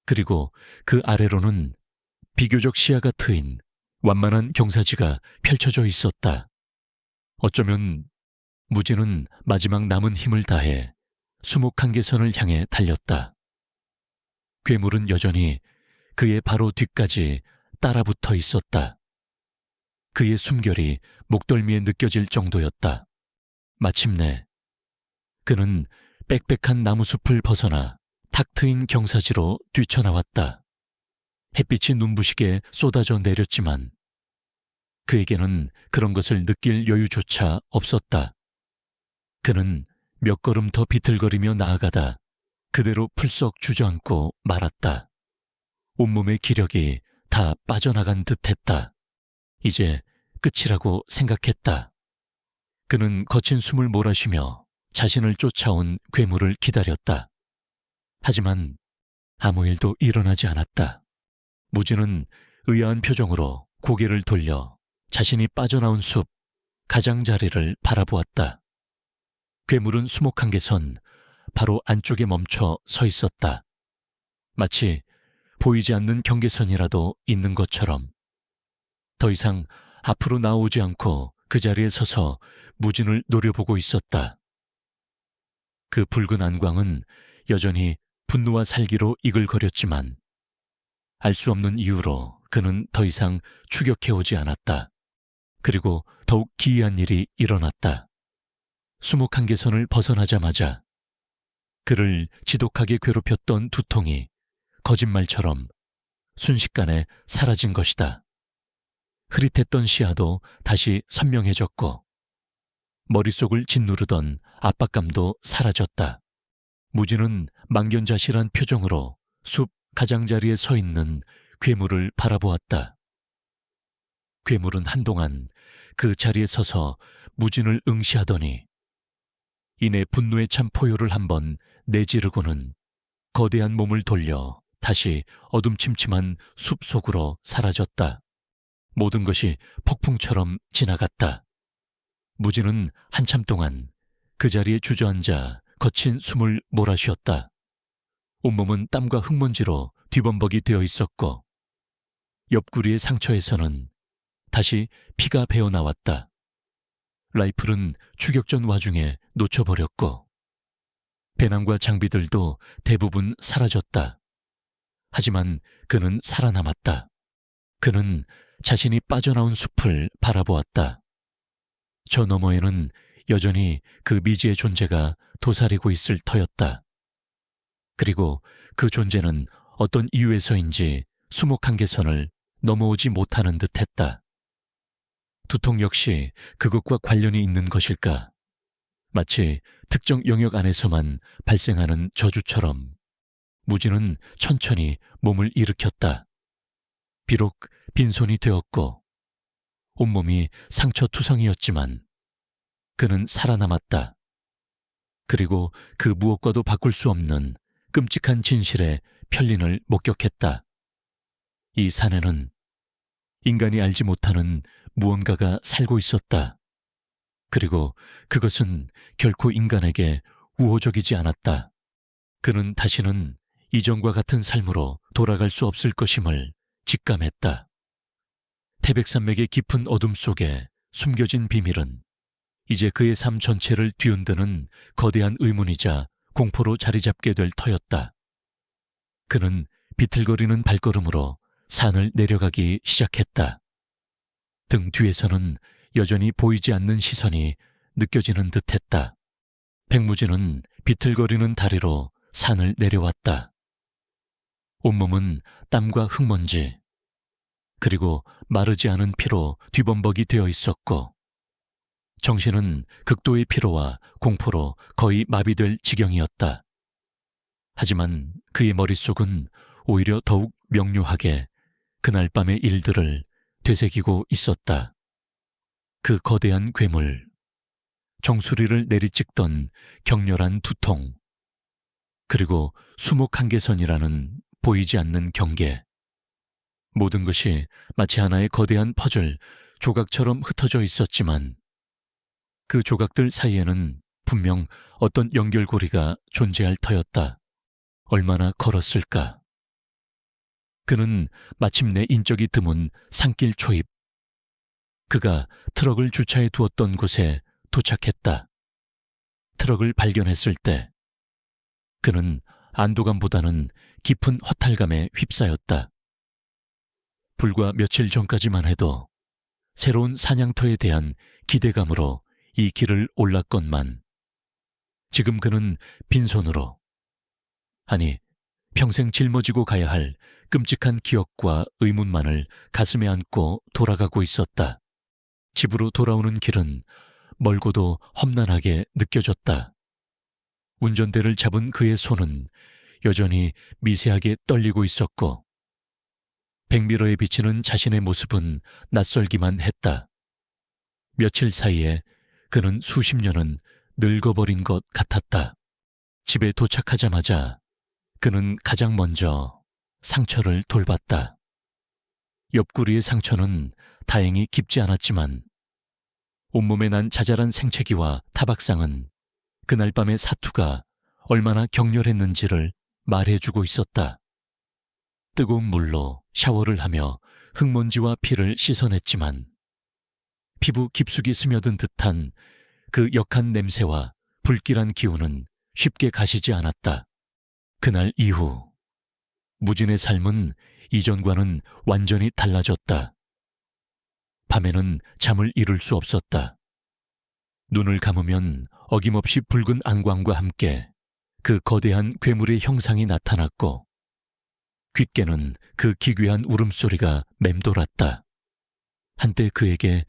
그리고 그 아래로는 비교적 시야가 트인 완만한 경사지가 펼쳐져 있었다. 어쩌면 무진은 마지막 남은 힘을 다해 수목한계선을 향해 달렸다. 괴물은 여전히 그의 바로 뒤까지 따라붙어 있었다. 그의 숨결이 목덜미에 느껴질 정도였다. 마침내 그는 빽빽한 나무숲을 벗어나 탁 트인 경사지로 뛰쳐나왔다. 햇빛이 눈부시게 쏟아져 내렸지만 그에게는 그런 것을 느낄 여유조차 없었다. 그는 몇 걸음 더 비틀거리며 나아가다 그대로 풀썩 주저앉고 말았다. 온몸의 기력이 다 빠져나간 듯했다. 이제 끝이라고 생각했다. 그는 거친 숨을 몰아쉬며 자신을 쫓아온 괴물을 기다렸다. 하지만 아무 일도 일어나지 않았다. 무진은 의아한 표정으로 고개를 돌려 자신이 빠져나온 숲 가장자리를 바라보았다. 괴물은 수목한계선 바로 안쪽에 멈춰 서 있었다. 마치 보이지 않는 경계선이라도 있는 것처럼. 더 이상 앞으로 나오지 않고 그 자리에 서서 무진을 노려보고 있었다. 그 붉은 안광은 여전히 분노와 살기로 이글거렸지만 알 수 없는 이유로 그는 더 이상 추격해오지 않았다. 그리고 더욱 기이한 일이 일어났다. 수목한계선을 벗어나자마자 그를 지독하게 괴롭혔던 두통이 거짓말처럼 순식간에 사라진 것이다. 흐릿했던 시야도 다시 선명해졌고 머릿속을 짓누르던 압박감도 사라졌다. 무진은 망견자실한 표정으로 숲 가장자리에 서 있는 괴물을 바라보았다. 괴물은 한동안 그 자리에 서서 무진을 응시하더니 이내 분노에 찬 포효를 한번 내지르고는 거대한 몸을 돌려 다시 어둠침침한 숲 속으로 사라졌다. 모든 것이 폭풍처럼 지나갔다. 무진은 한참 동안 그 자리에 주저앉아 거친 숨을 몰아쉬었다. 온몸은 땀과 흙먼지로 뒤범벅이 되어 있었고 옆구리의 상처에서는 다시 피가 배어나왔다. 라이플은 추격전 와중에 놓쳐버렸고 배낭과 장비들도 대부분 사라졌다. 하지만 그는 살아남았다. 그는 자신이 빠져나온 숲을 바라보았다. 저 너머에는 여전히 그 미지의 존재가 도사리고 있을 터였다. 그리고 그 존재는 어떤 이유에서인지 수목한계선을 넘어오지 못하는 듯했다. 두통 역시 그것과 관련이 있는 것일까? 마치 특정 영역 안에서만 발생하는 저주처럼 무진은 천천히 몸을 일으켰다. 비록 빈손이 되었고 온몸이 상처투성이었지만 그는 살아남았다. 그리고 그 무엇과도 바꿀 수 없는 끔찍한 진실의 편린을 목격했다. 이 산에는 인간이 알지 못하는 무언가가 살고 있었다. 그리고 그것은 결코 인간에게 우호적이지 않았다. 그는 다시는 이전과 같은 삶으로 돌아갈 수 없을 것임을 직감했다. 태백산맥의 깊은 어둠 속에 숨겨진 비밀은 이제 그의 삶 전체를 뒤흔드는 거대한 의문이자 공포로 자리 잡게 될 터였다. 그는 비틀거리는 발걸음으로 산을 내려가기 시작했다. 등 뒤에서는 여전히 보이지 않는 시선이 느껴지는 듯했다. 백무진은 비틀거리는 다리로 산을 내려왔다. 온몸은 땀과 흙먼지, 그리고 마르지 않은 피로 뒤범벅이 되어 있었고 정신은 극도의 피로와 공포로 거의 마비될 지경이었다. 하지만 그의 머릿속은 오히려 더욱 명료하게 그날 밤의 일들을 되새기고 있었다. 그 거대한 괴물, 정수리를 내리찍던 격렬한 두통, 그리고 수목한계선이라는 보이지 않는 경계. 모든 것이 마치 하나의 거대한 퍼즐 조각처럼 흩어져 있었지만 그 조각들 사이에는 분명 어떤 연결고리가 존재할 터였다. 얼마나 걸었을까? 그는 마침내 인적이 드문 산길 초입, 그가 트럭을 주차해 두었던 곳에 도착했다. 트럭을 발견했을 때 그는 안도감보다는 깊은 허탈감에 휩싸였다. 불과 며칠 전까지만 해도 새로운 사냥터에 대한 기대감으로 이 길을 올랐건만 지금 그는 빈손으로, 아니 평생 짊어지고 가야 할 끔찍한 기억과 의문만을 가슴에 안고 돌아가고 있었다. 집으로 돌아오는 길은 멀고도 험난하게 느껴졌다. 운전대를 잡은 그의 손은 여전히 미세하게 떨리고 있었고 백미러에 비치는 자신의 모습은 낯설기만 했다. 며칠 사이에 그는 수십 년은 늙어버린 것 같았다. 집에 도착하자마자 그는 가장 먼저 상처를 돌봤다. 옆구리의 상처는 다행히 깊지 않았지만 온몸에 난 자잘한 생채기와 타박상은 그날 밤의 사투가 얼마나 격렬했는지를 말해주고 있었다. 뜨거운 물로 샤워를 하며 흙먼지와 피를 씻어냈지만 피부 깊숙이 스며든 듯한 그 역한 냄새와 불길한 기운은 쉽게 가시지 않았다. 그날 이후 무진의 삶은 이전과는 완전히 달라졌다. 밤에는 잠을 이룰 수 없었다. 눈을 감으면 어김없이 붉은 안광과 함께 그 거대한 괴물의 형상이 나타났고 귓께는 그 기괴한 울음소리가 맴돌았다. 한때 그에게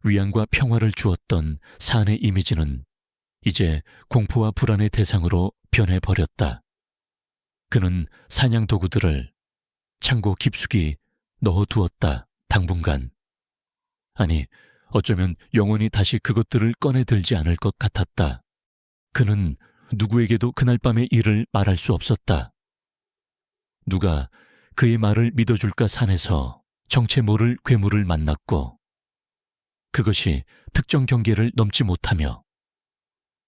위안과 평화를 주었던 산의 이미지는 이제 공포와 불안의 대상으로 변해버렸다. 그는 사냥 도구들을 창고 깊숙이 넣어두었다. 당분간. 아니, 어쩌면 영원히 다시 그것들을 꺼내들지 않을 것 같았다. 그는 누구에게도 그날 밤의 일을 말할 수 없었다. 누가 그의 말을 믿어줄까 산에서 정체 모를 괴물을 만났고, 그것이 특정 경계를 넘지 못하며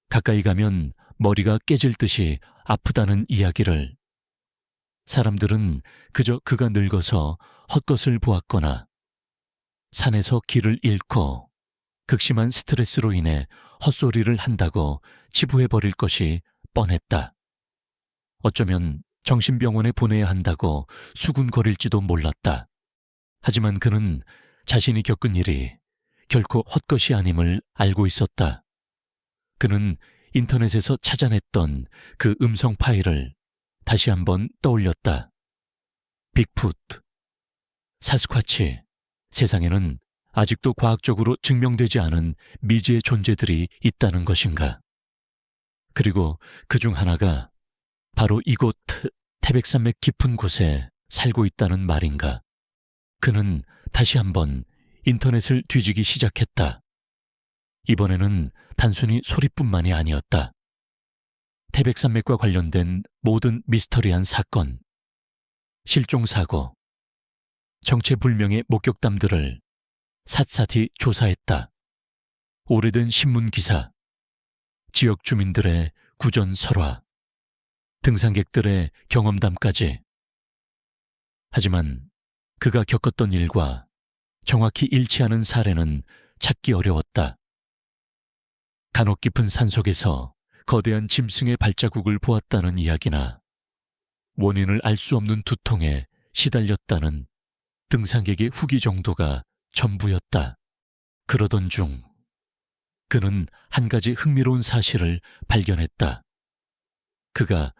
가까이 가면 머리가 깨질 듯이 아프다는 이야기를 사람들은 그저 그가 늙어서 헛것을 보았거나 산에서 길을 잃고 극심한 스트레스로 인해 헛소리를 한다고 치부해버릴 것이 뻔했다. 어쩌면 정신병원에 보내야 한다고 수군거릴지도 몰랐다. 하지만 그는 자신이 겪은 일이 결코 헛것이 아님을 알고 있었다. 그는 인터넷에서 찾아냈던 그 음성 파일을 다시 한번 떠올렸다. 빅풋, 사스쿼치, 세상에는 아직도 과학적으로 증명되지 않은 미지의 존재들이 있다는 것인가. 그리고 그중 하나가 바로 이곳 태백산맥 깊은 곳에 살고 있다는 말인가. 그는 다시 한번 인터넷을 뒤지기 시작했다. 이번에는 단순히 소리뿐만이 아니었다. 태백산맥과 관련된 모든 미스터리한 사건, 실종사고, 정체불명의 목격담들을 샅샅이 조사했다. 오래된 신문기사, 지역 주민들의 구전 설화, 등산객들의 경험담까지. 하지만 그가 겪었던 일과 정확히 일치하는 사례는 찾기 어려웠다. 간혹 깊은 산속에서 거대한 짐승의 발자국을 보았다는 이야기나 원인을 알 수 없는 두통에 시달렸다는 등산객의 후기 정도가 전부였다. 그러던 중 그는 한 가지 흥미로운 사실을 발견했다. 그가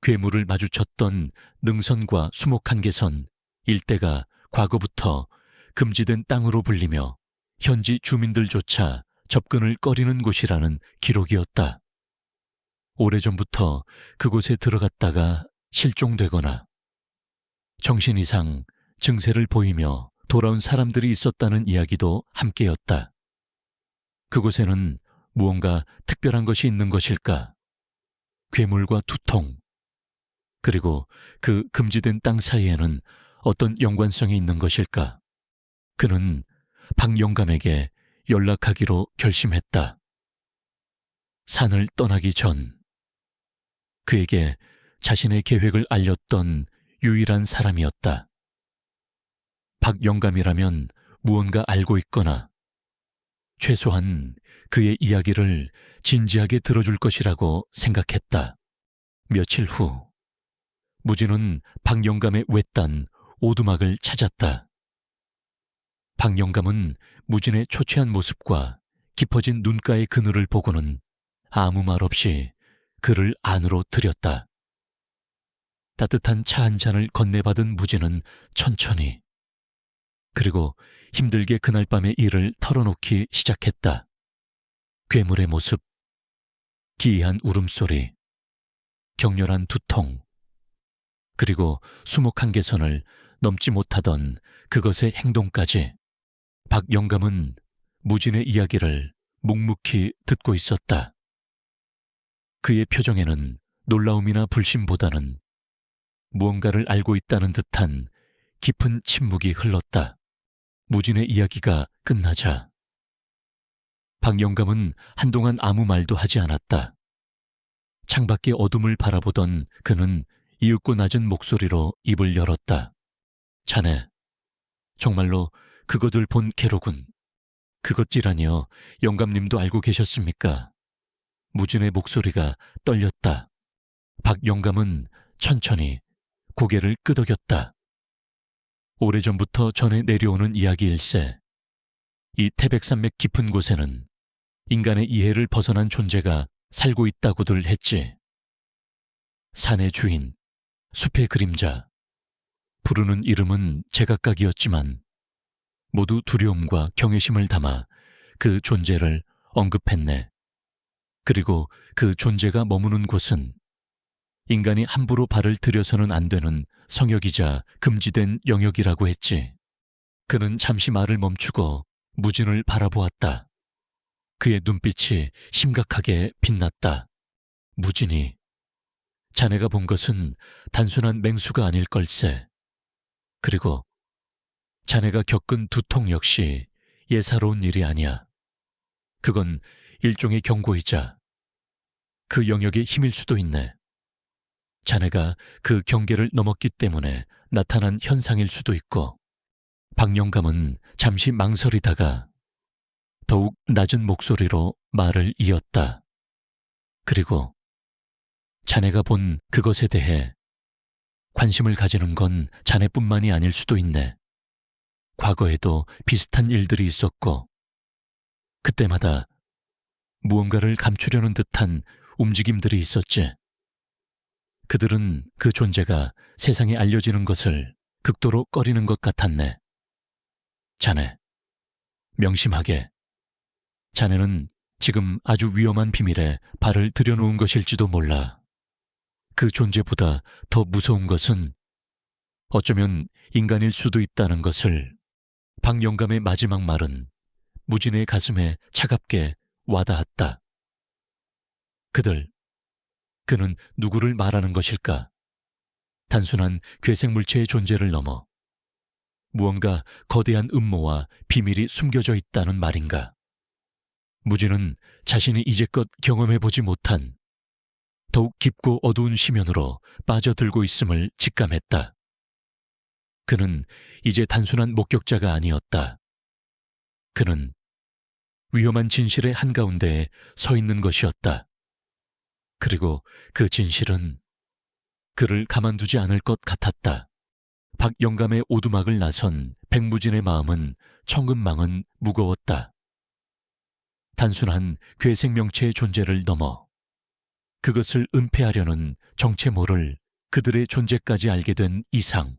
괴물을 마주쳤던 능선과 수목한계선 일대가 과거부터 금지된 땅으로 불리며 현지 주민들조차 접근을 꺼리는 곳이라는 기록이었다. 오래전부터 그곳에 들어갔다가 실종되거나 정신 이상 증세를 보이며 돌아온 사람들이 있었다는 이야기도 함께였다. 그곳에는 무언가 특별한 것이 있는 것일까? 괴물과 두통, 그리고 그 금지된 땅 사이에는 어떤 연관성이 있는 것일까? 그는 박영감에게 연락하기로 결심했다. 산을 떠나기 전 그에게 자신의 계획을 알렸던 유일한 사람이었다. 박영감이라면 무언가 알고 있거나 최소한 그의 이야기를 진지하게 들어줄 것이라고 생각했다. 며칠 후 무진은 박영감의 외딴 오두막을 찾았다. 박영감은 무진의 초췌한 모습과 깊어진 눈가의 그늘을 보고는 아무 말 없이 그를 안으로 들였다. 따뜻한 차 한 잔을 건네받은 무진은 천천히, 그리고 힘들게 그날 밤의 일을 털어놓기 시작했다. 괴물의 모습, 기이한 울음소리, 격렬한 두통, 그리고 수목한계선을 넘지 못하던 그것의 행동까지. 박영감은 무진의 이야기를 묵묵히 듣고 있었다. 그의 표정에는 놀라움이나 불신보다는 무언가를 알고 있다는 듯한 깊은 침묵이 흘렀다. 무진의 이야기가 끝나자 박영감은 한동안 아무 말도 하지 않았다. 창밖의 어둠을 바라보던 그는 이윽고 낮은 목소리로 입을 열었다. 자네, 정말로 그것을 본 개로군. 그것이라니요, 영감님도 알고 계셨습니까? 무진의 목소리가 떨렸다. 박영감은 천천히 고개를 끄덕였다. 오래전부터 전해 내려오는 이야기일세. 이 태백산맥 깊은 곳에는 인간의 이해를 벗어난 존재가 살고 있다고들 했지. 산의 주인, 숲의 그림자, 부르는 이름은 제각각이었지만 모두 두려움과 경외심을 담아 그 존재를 언급했네. 그리고 그 존재가 머무는 곳은 인간이 함부로 발을 들여서는 안 되는 성역이자 금지된 영역이라고 했지. 그는 잠시 말을 멈추고 무진을 바라보았다. 그의 눈빛이 심각하게 빛났다. 무진이, 자네가 본 것은 단순한 맹수가 아닐 걸세. 그리고 자네가 겪은 두통 역시 예사로운 일이 아니야. 그건 일종의 경고이자 그 영역의 힘일 수도 있네. 자네가 그 경계를 넘었기 때문에 나타난 현상일 수도 있고. 박영감은 잠시 망설이다가 더욱 낮은 목소리로 말을 이었다. 그리고 자네가 본 그것에 대해 관심을 가지는 건 자네뿐만이 아닐 수도 있네. 과거에도 비슷한 일들이 있었고 그때마다 무언가를 감추려는 듯한 움직임들이 있었지. 그들은 그 존재가 세상에 알려지는 것을 극도로 꺼리는 것 같았네. 자네, 명심하게. 자네는 지금 아주 위험한 비밀에 발을 들여놓은 것일지도 몰라. 그 존재보다 더 무서운 것은 어쩌면 인간일 수도 있다는 것을. 박영감의 마지막 말은 무진의 가슴에 차갑게 와닿았다. 그는 누구를 말하는 것일까? 단순한 괴생물체의 존재를 넘어 무언가 거대한 음모와 비밀이 숨겨져 있다는 말인가? 무진은 자신이 이제껏 경험해보지 못한 더욱 깊고 어두운 심연으로 빠져들고 있음을 직감했다. 그는 이제 단순한 목격자가 아니었다. 그는 위험한 진실의 한가운데에 서 있는 것이었다. 그리고 그 진실은 그를 가만두지 않을 것 같았다. 박영감의 오두막을 나선 백무진의 마음은 천근망은 무거웠다. 단순한 괴생명체의 존재를 넘어 그것을 은폐하려는 정체 모를 그들의 존재까지 알게 된 이상,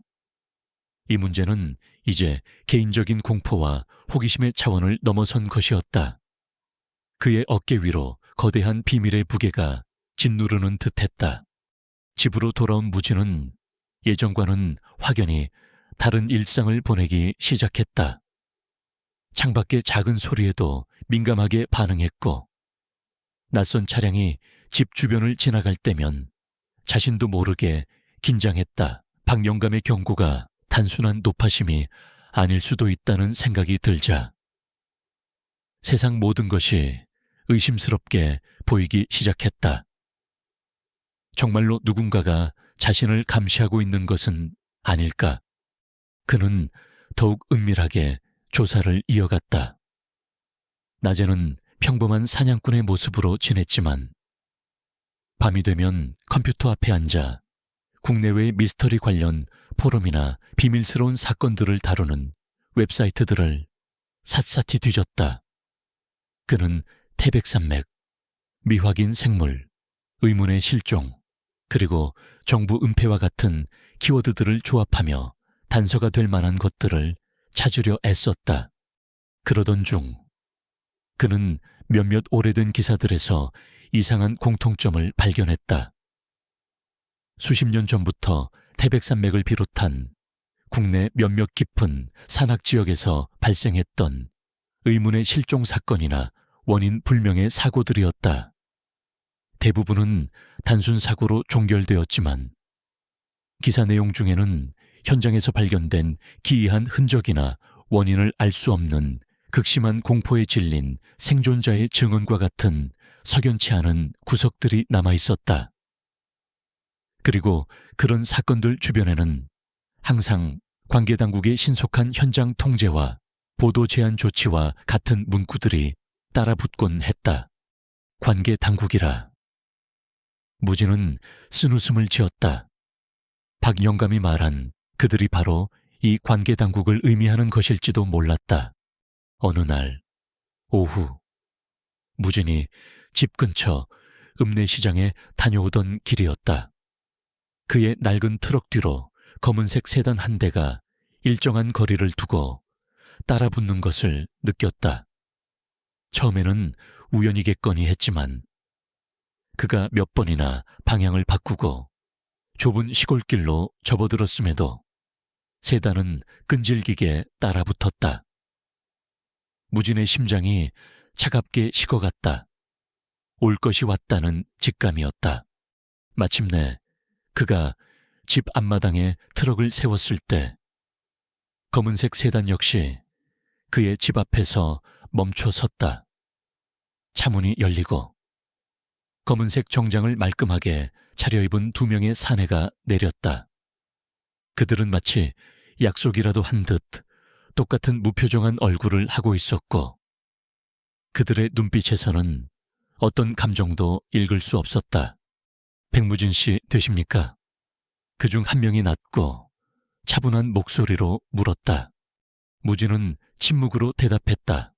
이 문제는 이제 개인적인 공포와 호기심의 차원을 넘어선 것이었다. 그의 어깨 위로 거대한 비밀의 무게가 짓누르는 듯했다. 집으로 돌아온 무진은 예전과는 확연히 다른 일상을 보내기 시작했다. 창밖의 작은 소리에도 민감하게 반응했고, 낯선 차량이 집 주변을 지나갈 때면 자신도 모르게 긴장했다. 박영감의 경고가 단순한 노파심이 아닐 수도 있다는 생각이 들자 세상 모든 것이 의심스럽게 보이기 시작했다. 정말로 누군가가 자신을 감시하고 있는 것은 아닐까? 그는 더욱 은밀하게 조사를 이어갔다. 낮에는 평범한 사냥꾼의 모습으로 지냈지만 밤이 되면 컴퓨터 앞에 앉아 국내외의 미스터리 관련 포럼이나 비밀스러운 사건들을 다루는 웹사이트들을 샅샅이 뒤졌다. 그는 태백산맥, 미확인 생물, 의문의 실종, 그리고 정부 은폐와 같은 키워드들을 조합하며 단서가 될 만한 것들을 찾으려 애썼다. 그러던 중 그는 몇몇 오래된 기사들에서 이상한 공통점을 발견했다. 수십 년 전부터 태백산맥을 비롯한 국내 몇몇 깊은 산악 지역에서 발생했던 의문의 실종 사건이나 원인 불명의 사고들이었다. 대부분은 단순 사고로 종결되었지만 기사 내용 중에는 현장에서 발견된 기이한 흔적이나 원인을 알 수 없는 극심한 공포에 질린 생존자의 증언과 같은 석연치 않은 구석들이 남아 있었다. 그리고 그런 사건들 주변에는 항상 관계당국의 신속한 현장 통제와 보도 제한 조치와 같은 문구들이 따라붙곤 했다. 관계당국이라. 무진은 쓴웃음을 지었다. 박영감이 말한 그들이 바로 이 관계당국을 의미하는 것일지도 몰랐다. 어느 날 오후 무진이 집 근처 읍내시장에 다녀오던 길이었다. 그의 낡은 트럭 뒤로 검은색 세단 한 대가 일정한 거리를 두고 따라붙는 것을 느꼈다. 처음에는 우연이겠거니 했지만 그가 몇 번이나 방향을 바꾸고 좁은 시골길로 접어들었음에도 세단은 끈질기게 따라붙었다. 무진의 심장이 차갑게 식어갔다. 올 것이 왔다는 직감이었다. 마침내 그가 집 앞마당에 트럭을 세웠을 때 검은색 세단 역시 그의 집 앞에서 멈춰 섰다. 차문이 열리고 검은색 정장을 말끔하게 차려입은 두 명의 사내가 내렸다. 그들은 마치 약속이라도 한 듯 똑같은 무표정한 얼굴을 하고 있었고 그들의 눈빛에서는 어떤 감정도 읽을 수 없었다. 백무진 씨 되십니까? 그중 한 명이 낮고 차분한 목소리로 물었다. 무진은 침묵으로 대답했다.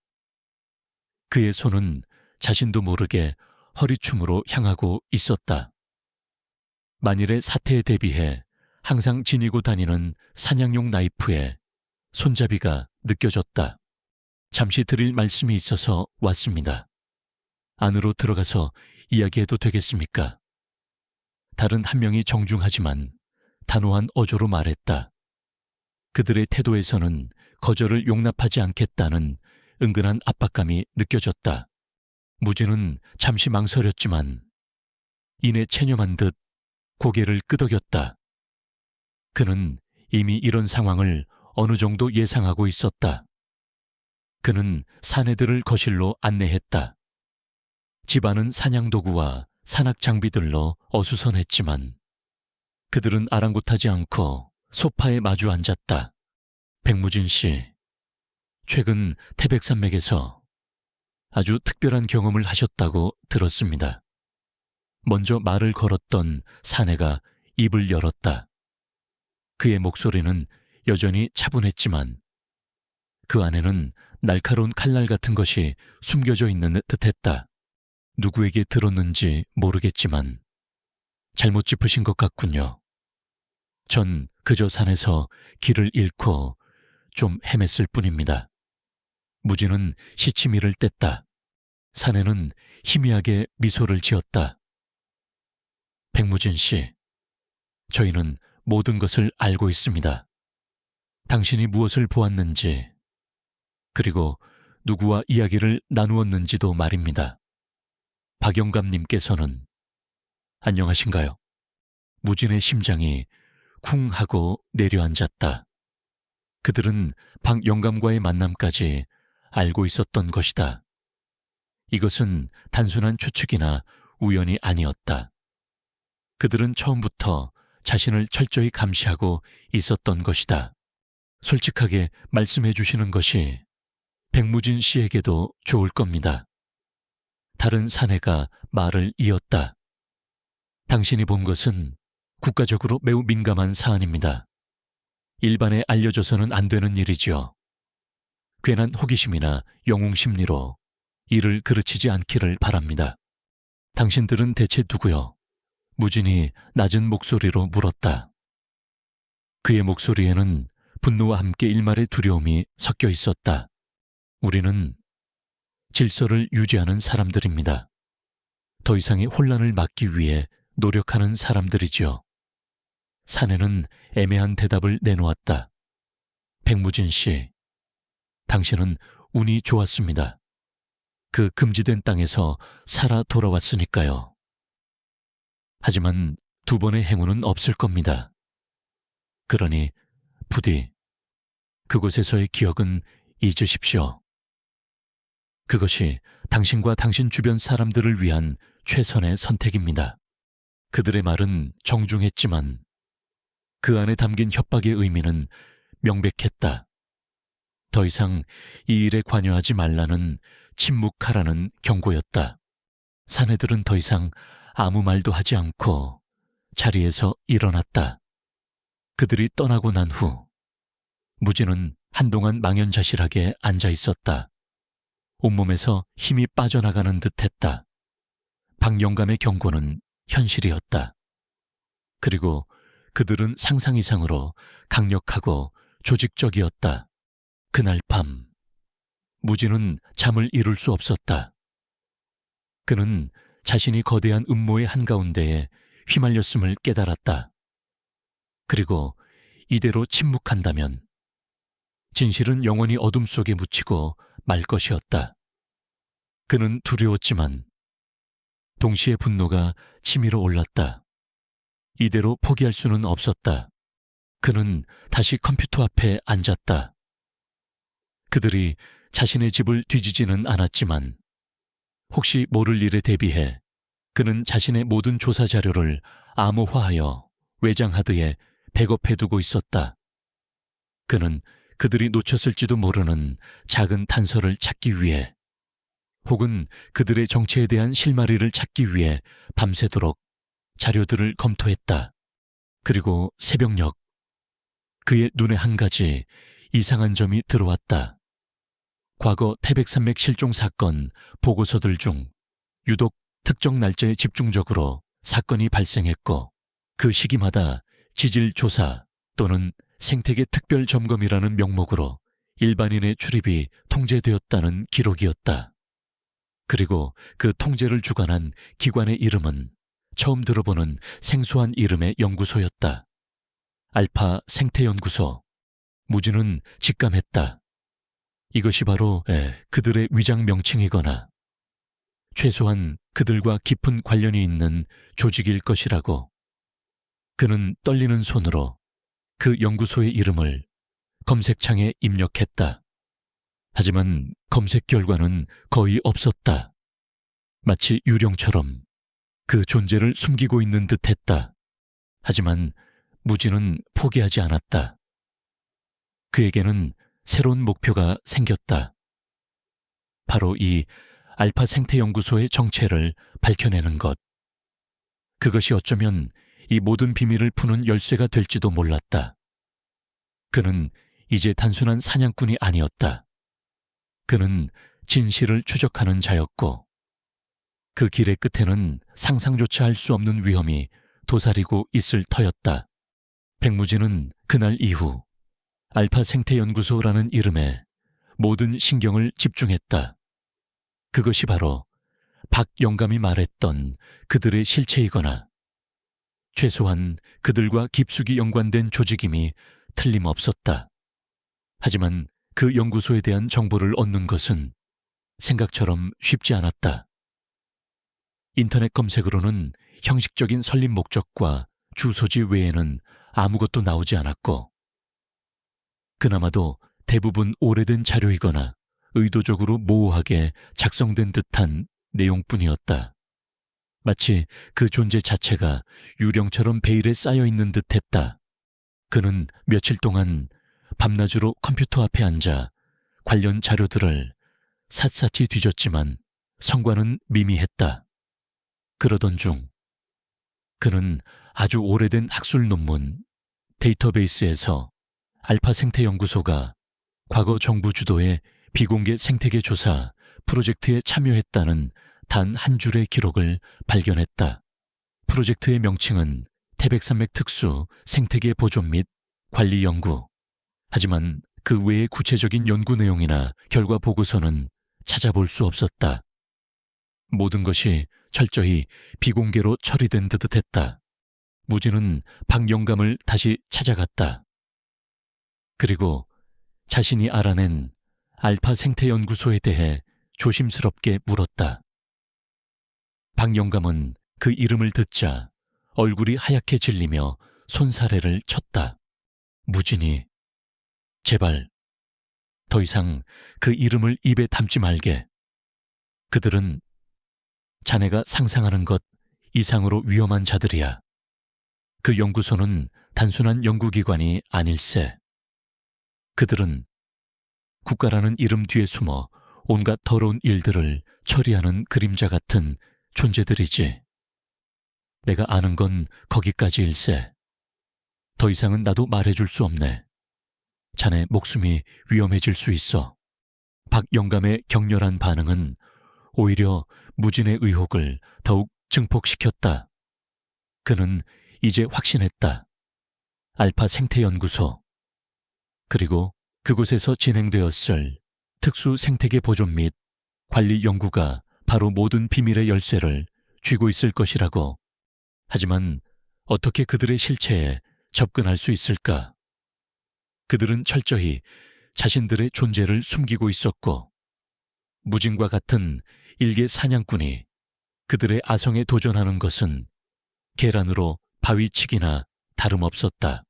그의 손은 자신도 모르게 허리춤으로 향하고 있었다. 만일의 사태에 대비해 항상 지니고 다니는 사냥용 나이프에 손잡이가 느껴졌다. 잠시 드릴 말씀이 있어서 왔습니다. 안으로 들어가서 이야기해도 되겠습니까? 다른 한 명이 정중하지만 단호한 어조로 말했다. 그들의 태도에서는 거절을 용납하지 않겠다는 은근한 압박감이 느껴졌다. 무진은 잠시 망설였지만 이내 체념한 듯 고개를 끄덕였다. 그는 이미 이런 상황을 어느 정도 예상하고 있었다. 그는 사내들을 거실로 안내했다. 집안은 사냥도구와 산악 장비들로 어수선했지만 그들은 아랑곳하지 않고 소파에 마주 앉았다. 백무진 씨, 최근 태백산맥에서 아주 특별한 경험을 하셨다고 들었습니다. 먼저 말을 걸었던 사내가 입을 열었다. 그의 목소리는 여전히 차분했지만 그 안에는 날카로운 칼날 같은 것이 숨겨져 있는 듯했다. 누구에게 들었는지 모르겠지만 잘못 짚으신 것 같군요. 전 그저 산에서 길을 잃고 좀 헤맸을 뿐입니다. 무진은 시치미를 뗐다. 사내는 희미하게 미소를 지었다. 백무진 씨, 저희는 모든 것을 알고 있습니다. 당신이 무엇을 보았는지, 그리고 누구와 이야기를 나누었는지도 말입니다. 박영감님께서는 안녕하신가요? 무진의 심장이 쿵 하고 내려앉았다. 그들은 박영감과의 만남까지 알고 있었던 것이다. 이것은 단순한 추측이나 우연이 아니었다. 그들은 처음부터 자신을 철저히 감시하고 있었던 것이다. 솔직하게 말씀해 주시는 것이 백무진 씨에게도 좋을 겁니다. 다른 사내가 말을 이었다. 당신이 본 것은 국가적으로 매우 민감한 사안입니다. 일반에 알려져서는 안 되는 일이지요. 괜한 호기심이나 영웅심리로 이를 그르치지 않기를 바랍니다. 당신들은 대체 누구요? 무진이 낮은 목소리로 물었다. 그의 목소리에는 분노와 함께 일말의 두려움이 섞여 있었다. 우리는 질서를 유지하는 사람들입니다. 더 이상의 혼란을 막기 위해 노력하는 사람들이지요. 사내는 애매한 대답을 내놓았다. 백무진 씨, 당신은 운이 좋았습니다. 그 금지된 땅에서 살아 돌아왔으니까요. 하지만 두 번의 행운은 없을 겁니다. 그러니 부디 그곳에서의 기억은 잊으십시오. 그것이 당신과 당신 주변 사람들을 위한 최선의 선택입니다. 그들의 말은 정중했지만 그 안에 담긴 협박의 의미는 명백했다. 더 이상 이 일에 관여하지 말라는 침묵하라는 경고였다. 사내들은 더 이상 아무 말도 하지 않고 자리에서 일어났다. 그들이 떠나고 난 후 무진은 한동안 망연자실하게 앉아 있었다. 온몸에서 힘이 빠져나가는 듯했다. 박영감의 경고는 현실이었다. 그리고 그들은 상상 이상으로 강력하고 조직적이었다. 그날 밤, 무진은 잠을 이룰 수 없었다. 그는 자신이 거대한 음모의 한가운데에 휘말렸음을 깨달았다. 그리고 이대로 침묵한다면 진실은 영원히 어둠 속에 묻히고 말 것이었다. 그는 두려웠지만 동시에 분노가 치밀어 올랐다. 이대로 포기할 수는 없었다. 그는 다시 컴퓨터 앞에 앉았다. 그들이 자신의 집을 뒤지지는 않았지만 혹시 모를 일에 대비해 그는 자신의 모든 조사 자료를 암호화하여 외장 하드에 백업해두고 있었다. 그는 그들이 놓쳤을지도 모르는 작은 단서를 찾기 위해 혹은 그들의 정체에 대한 실마리를 찾기 위해 밤새도록 자료들을 검토했다. 그리고 새벽녘 그의 눈에 한 가지 이상한 점이 들어왔다. 과거 태백산맥 실종 사건 보고서들 중 유독 특정 날짜에 집중적으로 사건이 발생했고 그 시기마다 지질 조사 또는 생태계 특별 점검이라는 명목으로 일반인의 출입이 통제되었다는 기록이었다. 그리고 그 통제를 주관한 기관의 이름은 처음 들어보는 생소한 이름의 연구소였다. 알파 생태연구소. 무진은 직감했다. 이것이 바로 그들의 위장 명칭이거나 최소한 그들과 깊은 관련이 있는 조직일 것이라고. 그는 떨리는 손으로 그 연구소의 이름을 검색창에 입력했다. 하지만 검색 결과는 거의 없었다. 마치 유령처럼 그 존재를 숨기고 있는 듯했다. 하지만 무진은 포기하지 않았다. 그에게는 새로운 목표가 생겼다. 바로 이 알파 생태연구소의 정체를 밝혀내는 것. 그것이 어쩌면 이 모든 비밀을 푸는 열쇠가 될지도 몰랐다. 그는 이제 단순한 사냥꾼이 아니었다. 그는 진실을 추적하는 자였고 그 길의 끝에는 상상조차 할 수 없는 위험이 도사리고 있을 터였다. 백무진은 그날 이후 알파 생태연구소라는 이름에 모든 신경을 집중했다. 그것이 바로 박영감이 말했던 그들의 실체이거나 최소한 그들과 깊숙이 연관된 조직임이 틀림없었다. 하지만 그 연구소에 대한 정보를 얻는 것은 생각처럼 쉽지 않았다. 인터넷 검색으로는 형식적인 설립 목적과 주소지 외에는 아무것도 나오지 않았고 그나마도 대부분 오래된 자료이거나 의도적으로 모호하게 작성된 듯한 내용뿐이었다. 마치 그 존재 자체가 유령처럼 베일에 쌓여있는 듯했다. 그는 며칠 동안 밤낮으로 컴퓨터 앞에 앉아 관련 자료들을 샅샅이 뒤졌지만 성과는 미미했다. 그러던 중 그는 아주 오래된 학술 논문 데이터베이스에서 알파 생태연구소가 과거 정부 주도의 비공개 생태계 조사 프로젝트에 참여했다는 단 한 줄의 기록을 발견했다. 프로젝트의 명칭은 태백산맥 특수 생태계 보존 및 관리 연구. 하지만 그 외의 구체적인 연구 내용이나 결과 보고서는 찾아볼 수 없었다. 모든 것이 철저히 비공개로 처리된 듯 했다. 무진은 박영감을 다시 찾아갔다. 그리고 자신이 알아낸 알파 생태연구소에 대해 조심스럽게 물었다. 박영감은 그 이름을 듣자 얼굴이 하얗게 질리며 손사래를 쳤다. 무진이, 제발 더 이상 그 이름을 입에 담지 말게. 그들은 자네가 상상하는 것 이상으로 위험한 자들이야. 그 연구소는 단순한 연구기관이 아닐세. 그들은 국가라는 이름 뒤에 숨어 온갖 더러운 일들을 처리하는 그림자 같은 존재들이지. 내가 아는 건 거기까지일세. 더 이상은 나도 말해줄 수 없네. 자네 목숨이 위험해질 수 있어. 박영감의 격렬한 반응은 오히려 무진의 의혹을 더욱 증폭시켰다. 그는 이제 확신했다. 알파 생태연구소, 그리고 그곳에서 진행되었을 특수 생태계 보존 및 관리 연구가 바로 모든 비밀의 열쇠를 쥐고 있을 것이라고. 하지만 어떻게 그들의 실체에 접근할 수 있을까? 그들은 철저히 자신들의 존재를 숨기고 있었고, 무진과 같은 일개 사냥꾼이 그들의 아성에 도전하는 것은 계란으로 바위치기나 다름없었다.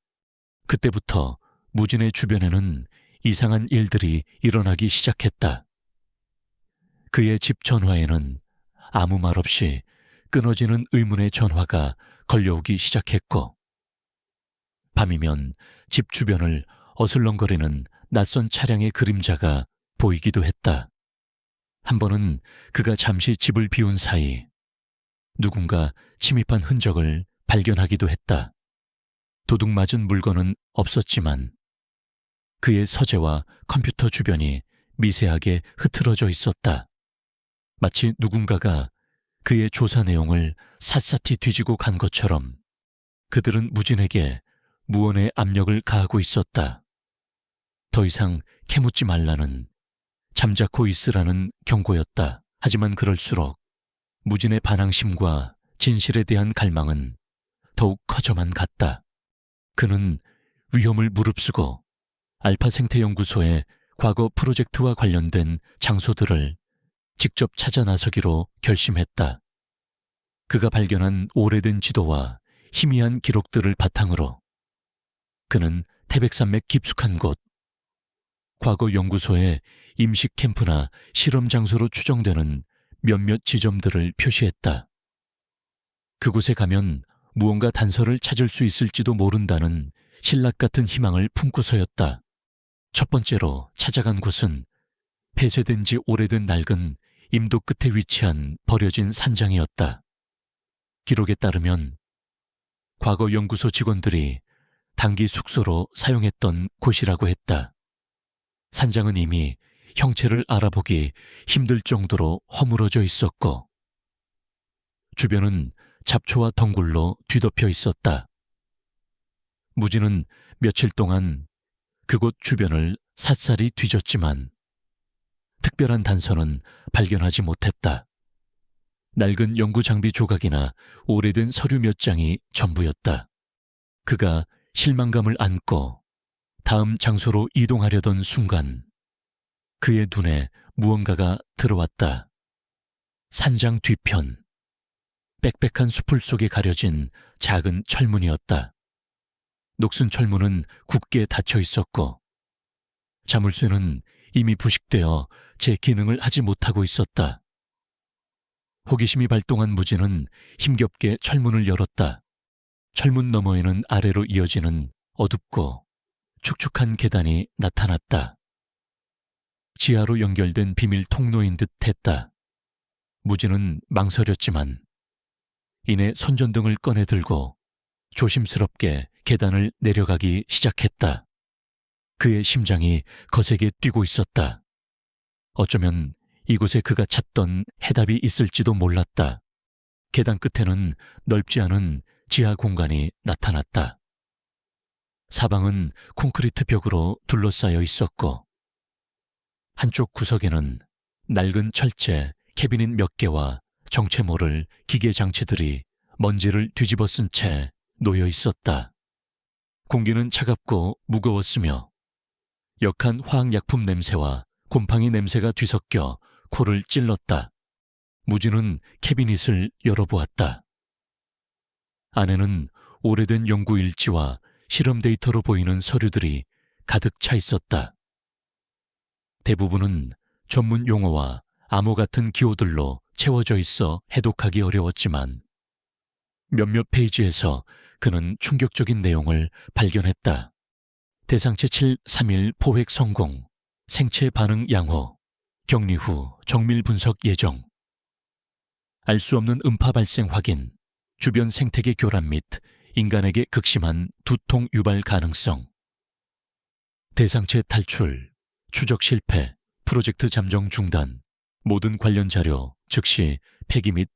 그때부터 무진의 주변에는 이상한 일들이 일어나기 시작했다. 그의 집 전화에는 아무 말 없이 끊어지는 의문의 전화가 걸려오기 시작했고, 밤이면 집 주변을 어슬렁거리는 낯선 차량의 그림자가 보이기도 했다. 한 번은 그가 잠시 집을 비운 사이 누군가 침입한 흔적을 발견하기도 했다. 도둑 맞은 물건은 없었지만 그의 서재와 컴퓨터 주변이 미세하게 흐트러져 있었다. 마치 누군가가 그의 조사 내용을 샅샅이 뒤지고 간 것처럼 그들은 무진에게 무언의 압력을 가하고 있었다. 더 이상 캐묻지 말라는, 잠자코 있으라는 경고였다. 하지만 그럴수록 무진의 반항심과 진실에 대한 갈망은 더욱 커져만 갔다. 그는 위험을 무릅쓰고 알파 생태연구소의 과거 프로젝트와 관련된 장소들을 직접 찾아 나서기로 결심했다. 그가 발견한 오래된 지도와 희미한 기록들을 바탕으로 그는 태백산맥 깊숙한 곳, 과거 연구소의 임식 캠프나 실험 장소로 추정되는 몇몇 지점들을 표시했다. 그곳에 가면 무언가 단서를 찾을 수 있을지도 모른다는 신락 같은 희망을 품고서였다. 첫 번째로 찾아간 곳은 폐쇄된 지 오래된 낡은 임도 끝에 위치한 버려진 산장이었다. 기록에 따르면 과거 연구소 직원들이 단기 숙소로 사용했던 곳이라고 했다. 산장은 이미 형체를 알아보기 힘들 정도로 허물어져 있었고 주변은 잡초와 덩굴로 뒤덮여 있었다. 무진은 며칠 동안 그곳 주변을 샅샅이 뒤졌지만 특별한 단서는 발견하지 못했다. 낡은 연구장비 조각이나 오래된 서류 몇 장이 전부였다. 그가 실망감을 안고 다음 장소로 이동하려던 순간 그의 눈에 무언가가 들어왔다. 산장 뒤편, 빽빽한 수풀 속에 가려진 작은 철문이었다. 녹슨 철문은 굳게 닫혀 있었고 자물쇠는 이미 부식되어 제 기능을 하지 못하고 있었다. 호기심이 발동한 무진은 힘겹게 철문을 열었다. 철문 너머에는 아래로 이어지는 어둡고 축축한 계단이 나타났다. 지하로 연결된 비밀 통로인 듯 했다. 무진은 망설였지만 이내 손전등을 꺼내 들고 조심스럽게 계단을 내려가기 시작했다. 그의 심장이 거세게 뛰고 있었다. 어쩌면 이곳에 그가 찾던 해답이 있을지도 몰랐다. 계단 끝에는 넓지 않은 지하 공간이 나타났다. 사방은 콘크리트 벽으로 둘러싸여 있었고 한쪽 구석에는 낡은 철제 캐비닛 몇 개와 정체 모를 기계 장치들이 먼지를 뒤집어 쓴 채 놓여 있었다. 공기는 차갑고 무거웠으며 역한 화학약품 냄새와 곰팡이 냄새가 뒤섞여 코를 찔렀다. 무진은 캐비닛을 열어보았다. 안에는 오래된 연구 일지와 실험 데이터로 보이는 서류들이 가득 차 있었다. 대부분은 전문 용어와 암호 같은 기호들로 채워져 있어 해독하기 어려웠지만 몇몇 페이지에서 그는 충격적인 내용을 발견했다. 대상체 731 포획 성공, 생체 반응 양호, 격리 후 정밀 분석 예정. 알 수 없는 음파 발생 확인, 주변 생태계 교란 및 인간에게 극심한 두통 유발 가능성. 대상체 탈출, 추적 실패, 프로젝트 잠정 중단, 모든 관련 자료 즉시 폐기 및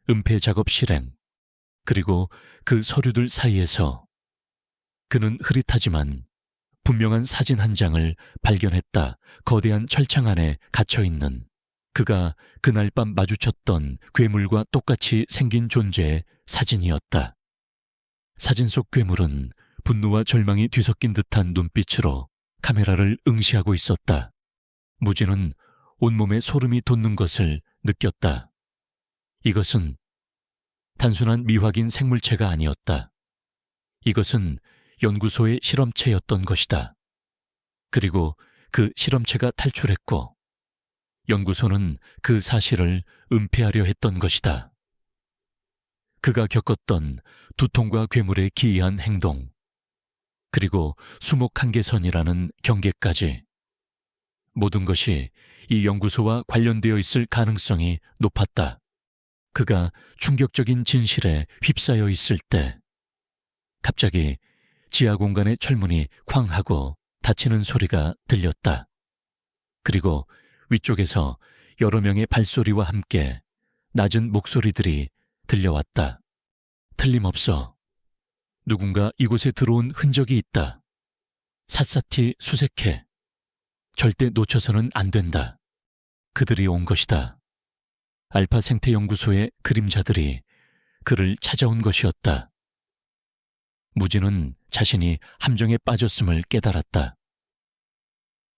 은폐 작업 실행. 그리고 그 서류들 사이에서 그는 흐릿하지만 분명한 사진 한 장을 발견했다. 거대한 철창 안에 갇혀있는 그가 그날 밤 마주쳤던 괴물과 똑같이 생긴 존재의 사진이었다. 사진 속 괴물은 분노와 절망이 뒤섞인 듯한 눈빛으로 카메라를 응시하고 있었다. 무진은 온몸에 소름이 돋는 것을 느꼈다. 이것은 단순한 미확인 생물체가 아니었다. 이것은 연구소의 실험체였던 것이다. 그리고 그 실험체가 탈출했고 연구소는 그 사실을 은폐하려 했던 것이다. 그가 겪었던 두통과 괴물의 기이한 행동, 그리고 수목한계선이라는 경계까지 모든 것이 이 연구소와 관련되어 있을 가능성이 높았다. 그가 충격적인 진실에 휩싸여 있을 때 갑자기 지하 공간의 철문이 쾅 하고 닫히는 소리가 들렸다. 그리고 위쪽에서 여러 명의 발소리와 함께 낮은 목소리들이 들려왔다. 틀림없어. 누군가 이곳에 들어온 흔적이 있다. 샅샅이 수색해. 절대 놓쳐서는 안 된다. 그들이 온 것이다. 알파 생태연구소의 그림자들이 그를 찾아온 것이었다. 무진은 자신이 함정에 빠졌음을 깨달았다.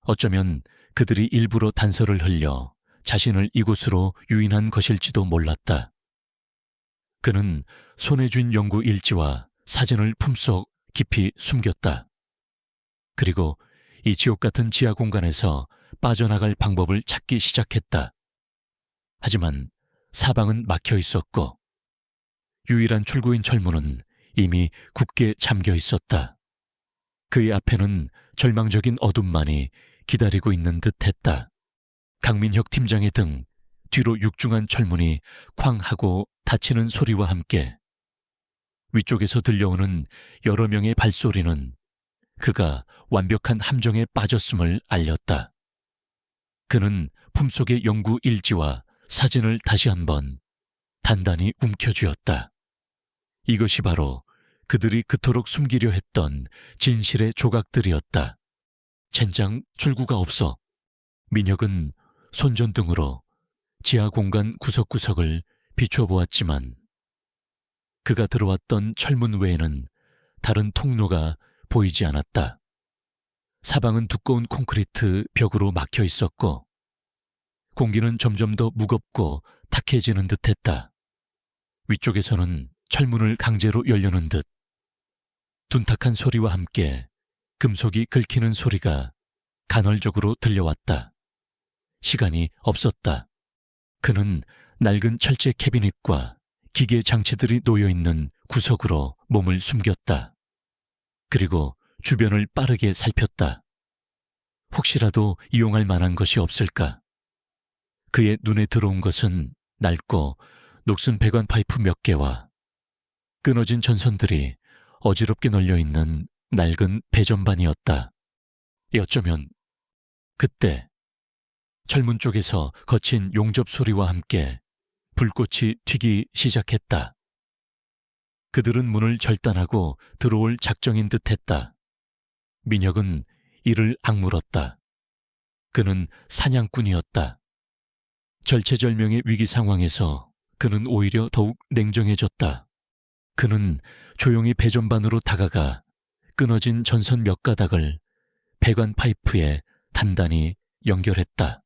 어쩌면 그들이 일부러 단서를 흘려 자신을 이곳으로 유인한 것일지도 몰랐다. 그는 손에 쥔 연구 일지와 사진을 품속 깊이 숨겼다. 그리고 이 지옥 같은 지하 공간에서 빠져나갈 방법을 찾기 시작했다. 하지만 사방은 막혀 있었고 유일한 출구인 철문은 이미 굳게 잠겨 있었다. 그의 앞에는 절망적인 어둠만이 기다리고 있는 듯했다. 강민혁 팀장의 등 뒤로 육중한 철문이 쾅 하고 닫히는 소리와 함께 위쪽에서 들려오는 여러 명의 발소리는 그가 완벽한 함정에 빠졌음을 알렸다. 그는 품속의 연구 일지와 사진을 다시 한번 단단히 움켜쥐었다. 이것이 바로 그들이 그토록 숨기려 했던 진실의 조각들이었다. 젠장 출구가 없어. 민혁은 손전등으로 지하 공간 구석구석을 비춰보았지만 그가 들어왔던 철문 외에는 다른 통로가 보이지 않았다. 사방은 두꺼운 콘크리트 벽으로 막혀 있었고 공기는 점점 더 무겁고 탁해지는 듯했다. 위쪽에서는 철문을 강제로 열려는 듯 둔탁한 소리와 함께 금속이 긁히는 소리가 간헐적으로 들려왔다. 시간이 없었다. 그는 낡은 철제 캐비닛과 기계 장치들이 놓여있는 구석으로 몸을 숨겼다. 그리고 주변을 빠르게 살폈다. 혹시라도 이용할 만한 것이 없을까? 그의 눈에 들어온 것은 낡고 녹슨 배관 파이프 몇 개와 끊어진 전선들이 어지럽게 널려있는 낡은 배전반이었다. 어쩌면 그때 철문 쪽에서 거친 용접 소리와 함께 불꽃이 튀기 시작했다. 그들은 문을 절단하고 들어올 작정인 듯했다. 민혁은 이를 악물었다. 그는 사냥꾼이었다. 절체절명의 위기 상황에서 그는 오히려 더욱 냉정해졌다. 그는 조용히 배전반으로 다가가 끊어진 전선 몇 가닥을 배관 파이프에 단단히 연결했다.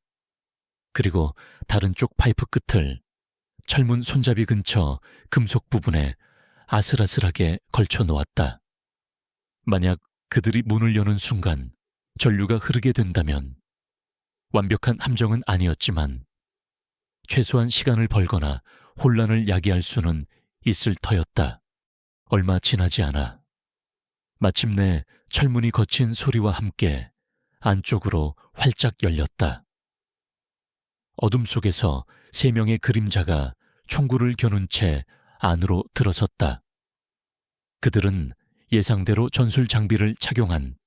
그리고 다른 쪽 파이프 끝을 철문 손잡이 근처 금속 부분에 아슬아슬하게 걸쳐 놓았다. 만약 그들이 문을 여는 순간 전류가 흐르게 된다면 완벽한 함정은 아니었지만 최소한 시간을 벌거나 혼란을 야기할 수는 있을 터였다. 얼마 지나지 않아 마침내 철문이 거친 소리와 함께 안쪽으로 활짝 열렸다. 어둠 속에서 3명의 그림자가 총구를 겨눈 채 안으로 들어섰다. 그들은 예상대로 전술 장비를 착용한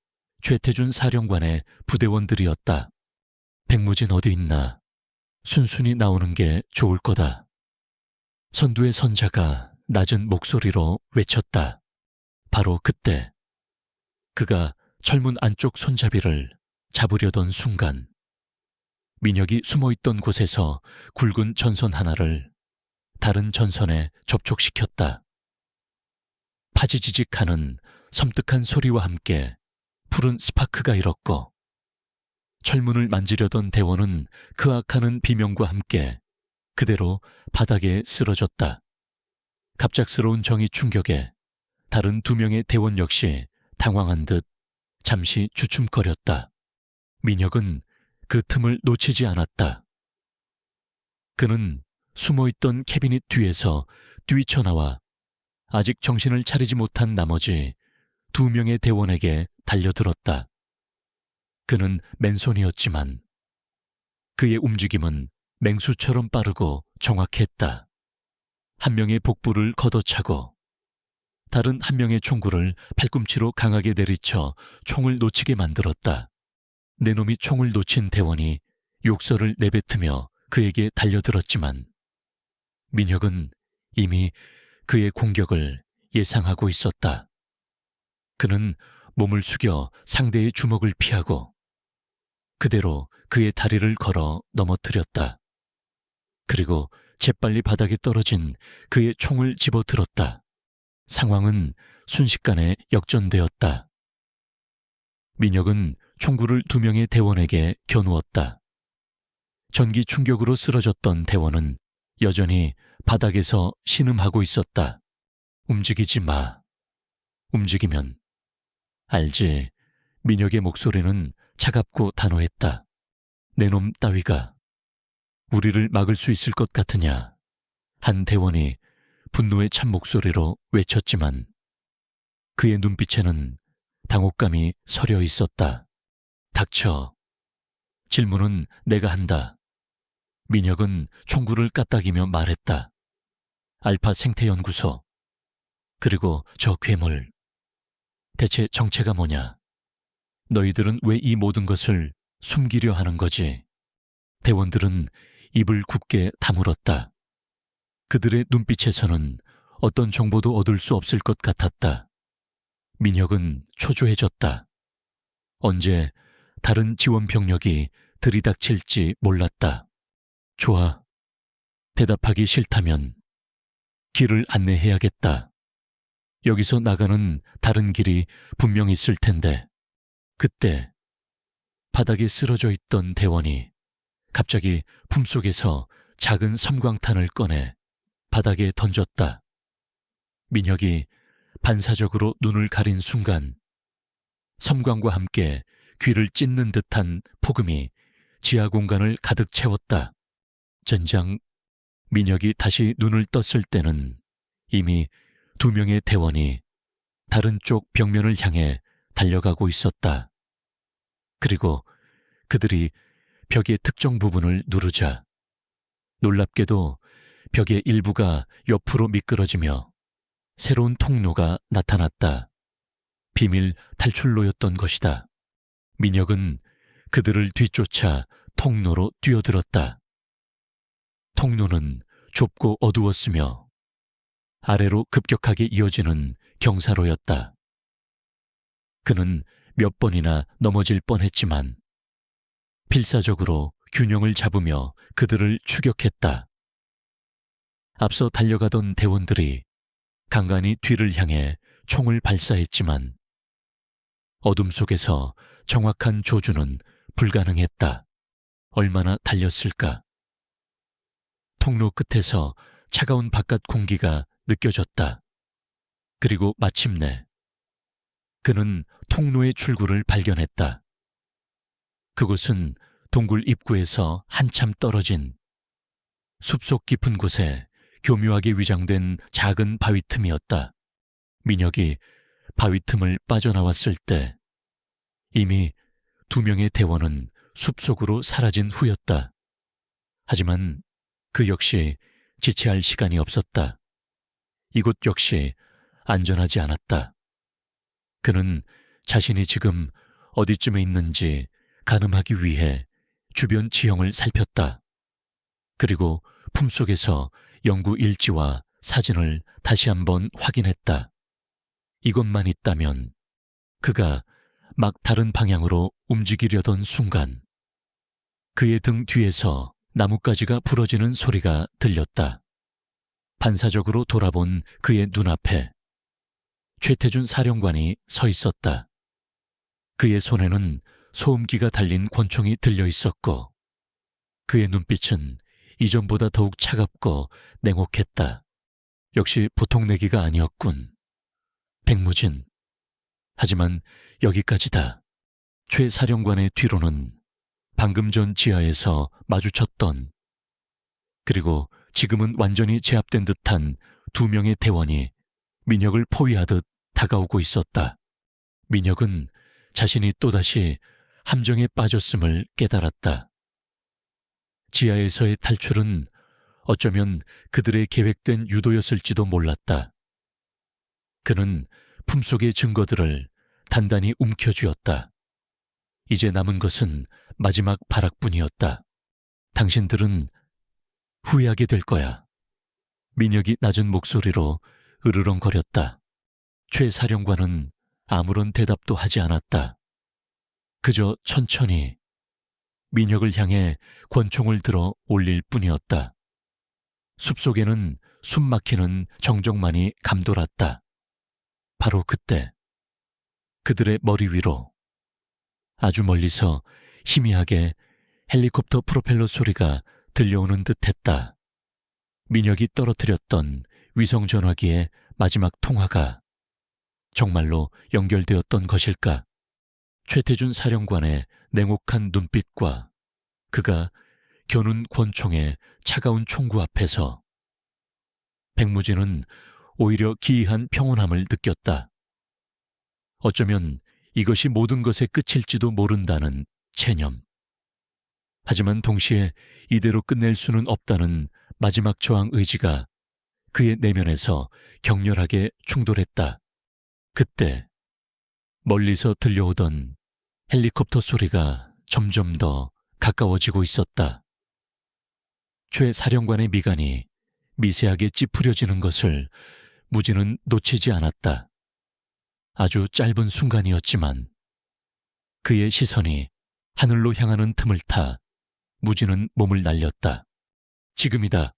최태준 사령관의 부대원들이었다. 백무진 어디 있나? 순순히 나오는 게 좋을 거다. 선두의 선자가 낮은 목소리로 외쳤다. 바로 그때 그가 철문 안쪽 손잡이를 잡으려던 순간 민혁이 숨어있던 곳에서 굵은 전선 하나를 다른 전선에 접촉시켰다. 파지지직하는 섬뜩한 소리와 함께 푸른 스파크가 일었고 철문을 만지려던 대원은 그 악하는 비명과 함께 그대로 바닥에 쓰러졌다. 갑작스러운 정의 충격에 다른 두 명의 대원 역시 당황한 듯 잠시 주춤거렸다. 민혁은 그 틈을 놓치지 않았다. 그는 숨어있던 캐비닛 뒤에서 뛰쳐나와 아직 정신을 차리지 못한 나머지 두 명의 대원에게 달려들었다. 그는 맨손이었지만 그의 움직임은 맹수처럼 빠르고 정확했다. 한 명의 복부를 걷어차고 다른 한 명의 총구를 팔꿈치로 강하게 내리쳐 총을 놓치게 만들었다. 내 놈이 총을 놓친 대원이 욕설을 내뱉으며 그에게 달려들었지만 민혁은 이미 그의 공격을 예상하고 있었다. 그는 몸을 숙여 상대의 주먹을 피하고 그대로 그의 다리를 걸어 넘어뜨렸다. 그리고 재빨리 바닥에 떨어진 그의 총을 집어들었다. 상황은 순식간에 역전되었다. 민혁은 총구를 두 명의 대원에게 겨누었다. 전기 충격으로 쓰러졌던 대원은 여전히 바닥에서 신음하고 있었다. 움직이지 마. 움직이면. 알지. 민혁의 목소리는 차갑고 단호했다. 내 놈 따위가 우리를 막을 수 있을 것 같으냐. 한 대원이 분노의 찬 목소리로 외쳤지만 그의 눈빛에는 당혹감이 서려 있었다. 닥쳐. 질문은 내가 한다. 민혁은 총구를 까딱이며 말했다. 알파 생태연구소. 그리고 저 괴물. 대체 정체가 뭐냐? 너희들은 왜 이 모든 것을 숨기려 하는 거지? 대원들은 입을 굳게 다물었다. 그들의 눈빛에서는 어떤 정보도 얻을 수 없을 것 같았다. 민혁은 초조해졌다. 언제 다른 지원 병력이 들이닥칠지 몰랐다. 좋아. 대답하기 싫다면 길을 안내해야겠다. 여기서 나가는 다른 길이 분명 있을 텐데. 그때 바닥에 쓰러져 있던 대원이 갑자기 품속에서 작은 섬광탄을 꺼내 바닥에 던졌다. 민혁이 반사적으로 눈을 가린 순간 섬광과 함께 귀를 찢는 듯한 폭음이 지하 공간을 가득 채웠다. 젠장. 민혁이 다시 눈을 떴을 때는 이미 두 명의 대원이 다른 쪽 벽면을 향해 달려가고 있었다. 그리고 그들이 벽의 특정 부분을 누르자 놀랍게도 벽의 일부가 옆으로 미끄러지며 새로운 통로가 나타났다. 비밀 탈출로였던 것이다. 민혁은 그들을 뒤쫓아 통로로 뛰어들었다. 통로는 좁고 어두웠으며 아래로 급격하게 이어지는 경사로였다. 그는 몇 번이나 넘어질 뻔했지만 필사적으로 균형을 잡으며 그들을 추격했다. 앞서 달려가던 대원들이 간간히 뒤를 향해 총을 발사했지만 어둠 속에서 정확한 조준은 불가능했다. 얼마나 달렸을까? 통로 끝에서 차가운 바깥 공기가 느껴졌다. 그리고 마침내 그는 통로의 출구를 발견했다. 그곳은 동굴 입구에서 한참 떨어진 숲속 깊은 곳에 교묘하게 위장된 작은 바위 틈이었다. 민혁이 바위 틈을 빠져나왔을 때 이미 두 명의 대원은 숲속으로 사라진 후였다. 하지만 그 역시 지체할 시간이 없었다. 이곳 역시 안전하지 않았다. 그는 자신이 지금 어디쯤에 있는지 가늠하기 위해 주변 지형을 살폈다. 그리고 품속에서 연구 일지와 사진을 다시 한번 확인했다. 이것만 있다면 그가 막 다른 방향으로 움직이려던 순간 그의 등 뒤에서 나뭇가지가 부러지는 소리가 들렸다. 반사적으로 돌아본 그의 눈앞에 최태준 사령관이 서 있었다. 그의 손에는 소음기가 달린 권총이 들려 있었고 그의 눈빛은 이전보다 더욱 차갑고 냉혹했다. 역시 보통 내기가 아니었군. 백무진. 하지만 여기까지다. 최 사령관의 뒤로는 방금 전 지하에서 마주쳤던 그리고 지금은 완전히 제압된 듯한 두 명의 대원이 민혁을 포위하듯 다가오고 있었다. 민혁은 자신이 또다시 함정에 빠졌음을 깨달았다. 지하에서의 탈출은 어쩌면 그들의 계획된 유도였을지도 몰랐다. 그는 품속의 증거들을 단단히 움켜쥐었다. 이제 남은 것은 마지막 발악뿐이었다. 당신들은 후회하게 될 거야. 민혁이 낮은 목소리로 으르렁거렸다. 최 사령관은 아무런 대답도 하지 않았다. 그저 천천히 민혁을 향해 권총을 들어 올릴 뿐이었다. 숲속에는 숨 막히는 정적만이 감돌았다. 바로 그때 그들의 머리 위로 아주 멀리서 희미하게 헬리콥터 프로펠러 소리가 들려오는 듯했다. 민혁이 떨어뜨렸던 위성전화기의 마지막 통화가 정말로 연결되었던 것일까? 최태준 사령관의 냉혹한 눈빛과 그가 겨눈 권총의 차가운 총구 앞에서 백무진은 오히려 기이한 평온함을 느꼈다. 어쩌면 이것이 모든 것의 끝일지도 모른다는 체념. 하지만 동시에 이대로 끝낼 수는 없다는 마지막 저항 의지가 그의 내면에서 격렬하게 충돌했다. 그때 멀리서 들려오던 헬리콥터 소리가 점점 더 가까워지고 있었다. 최 사령관의 미간이 미세하게 찌푸려지는 것을 무진은 놓치지 않았다. 아주 짧은 순간이었지만 그의 시선이 하늘로 향하는 틈을 타 무진은 몸을 날렸다. 지금이다.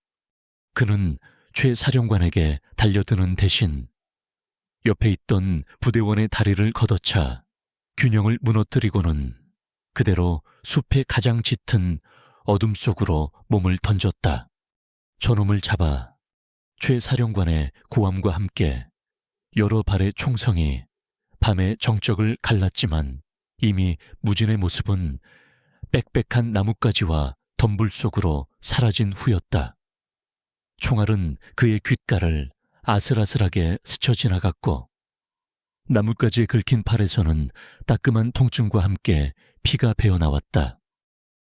그는 최 사령관에게 달려드는 대신 옆에 있던 부대원의 다리를 걷어차 균형을 무너뜨리고는 그대로 숲의 가장 짙은 어둠 속으로 몸을 던졌다. 저놈을 잡아 최 사령관의 고함과 함께 여러 발의 총성이 밤의 정적을 갈랐지만 이미 무진의 모습은 빽빽한 나뭇가지와 덤불 속으로 사라진 후였다. 총알은 그의 귓가를 아슬아슬하게 스쳐 지나갔고 나뭇가지에 긁힌 팔에서는 따끔한 통증과 함께 피가 배어나왔다.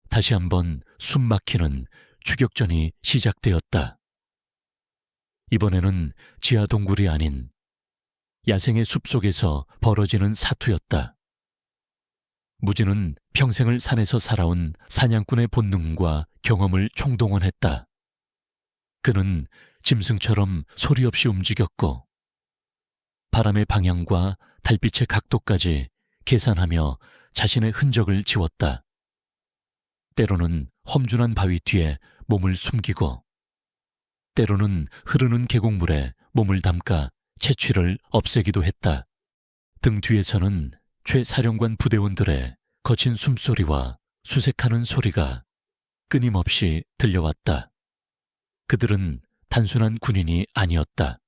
다시 한번 숨 막히는 추격전이 시작되었다. 이번에는 지하 동굴이 아닌 야생의 숲속에서 벌어지는 사투였다. 무진은 평생을 산에서 살아온 사냥꾼의 본능과 경험을 총동원했다. 그는 짐승처럼 소리 없이 움직였고 바람의 방향과 달빛의 각도까지 계산하며 자신의 흔적을 지웠다. 때로는 험준한 바위 뒤에 몸을 숨기고 때로는 흐르는 계곡물에 몸을 담가 채취를 없애기도 했다. 등 뒤에서는 최 사령관 부대원들의 거친 숨소리와 수색하는 소리가 끊임없이 들려왔다. 그들은 단순한 군인이 아니었다.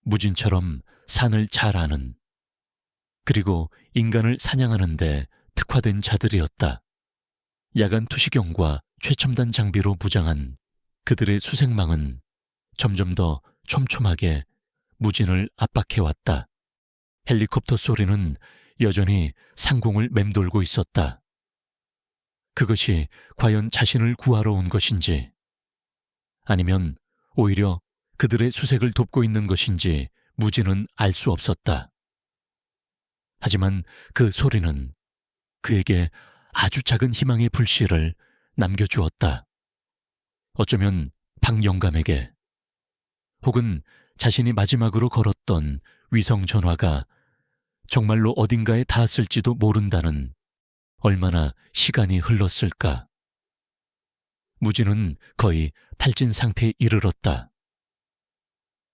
무진처럼 산을 잘 아는 그리고 인간을 사냥하는 데 특화된 자들이었다. 야간 투시경과 최첨단 장비로 무장한 그들의 수색망은 점점 더 촘촘하게 무진을 압박해왔다. 헬리콥터 소리는 여전히 상공을 맴돌고 있었다. 그것이 과연 자신을 구하러 온 것인지 아니면 오히려 그들의 수색을 돕고 있는 것인지 무진은 알 수 없었다. 하지만 그 소리는 그에게 아주 작은 희망의 불씨를 남겨주었다. 어쩌면 박영감에게 혹은 자신이 마지막으로 걸었던 위성 전화가 정말로 어딘가에 닿았을지도 모른다는 얼마나 시간이 흘렀을까. 무진은 거의 탈진 상태에 이르렀다.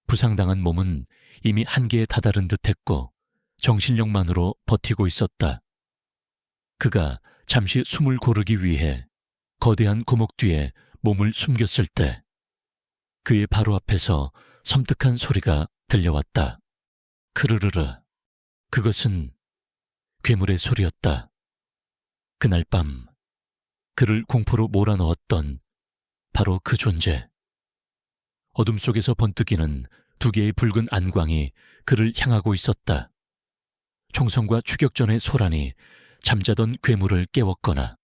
부상당한 몸은 이미 한계에 다다른 듯했고 정신력만으로 버티고 있었다. 그가 잠시 숨을 고르기 위해 거대한 구목 뒤에 몸을 숨겼을 때 그의 바로 앞에서 섬뜩한 소리가 들려왔다. 크르르르. 그것은 괴물의 소리였다. 그날 밤 그를 공포로 몰아넣었던 바로 그 존재. 어둠 속에서 번뜩이는 두 개의 붉은 안광이 그를 향하고 있었다. 총성과 추격전의 소란이 잠자던 괴물을 깨웠거나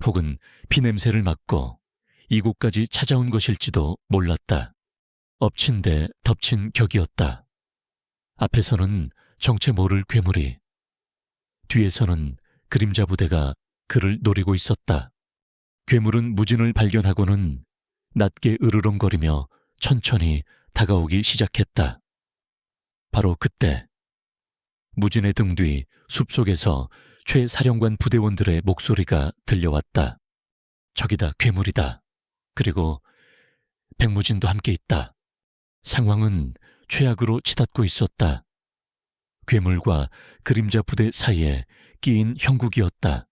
혹은 피냄새를 맡고 이곳까지 찾아온 것일지도 몰랐다. 엎친 데 덮친 격이었다. 앞에서는 정체 모를 괴물이, 뒤에서는 그림자 부대가 그를 노리고 있었다. 괴물은 무진을 발견하고는 낮게 으르렁거리며 천천히 다가오기 시작했다. 바로 그때 무진의 등 뒤 숲속에서 최 사령관 부대원들의 목소리가 들려왔다. 저기다, 괴물이다. 그리고 백무진도 함께 있다. 상황은 최악으로 치닫고 있었다. 괴물과 그림자 부대 사이에 끼인 형국이었다.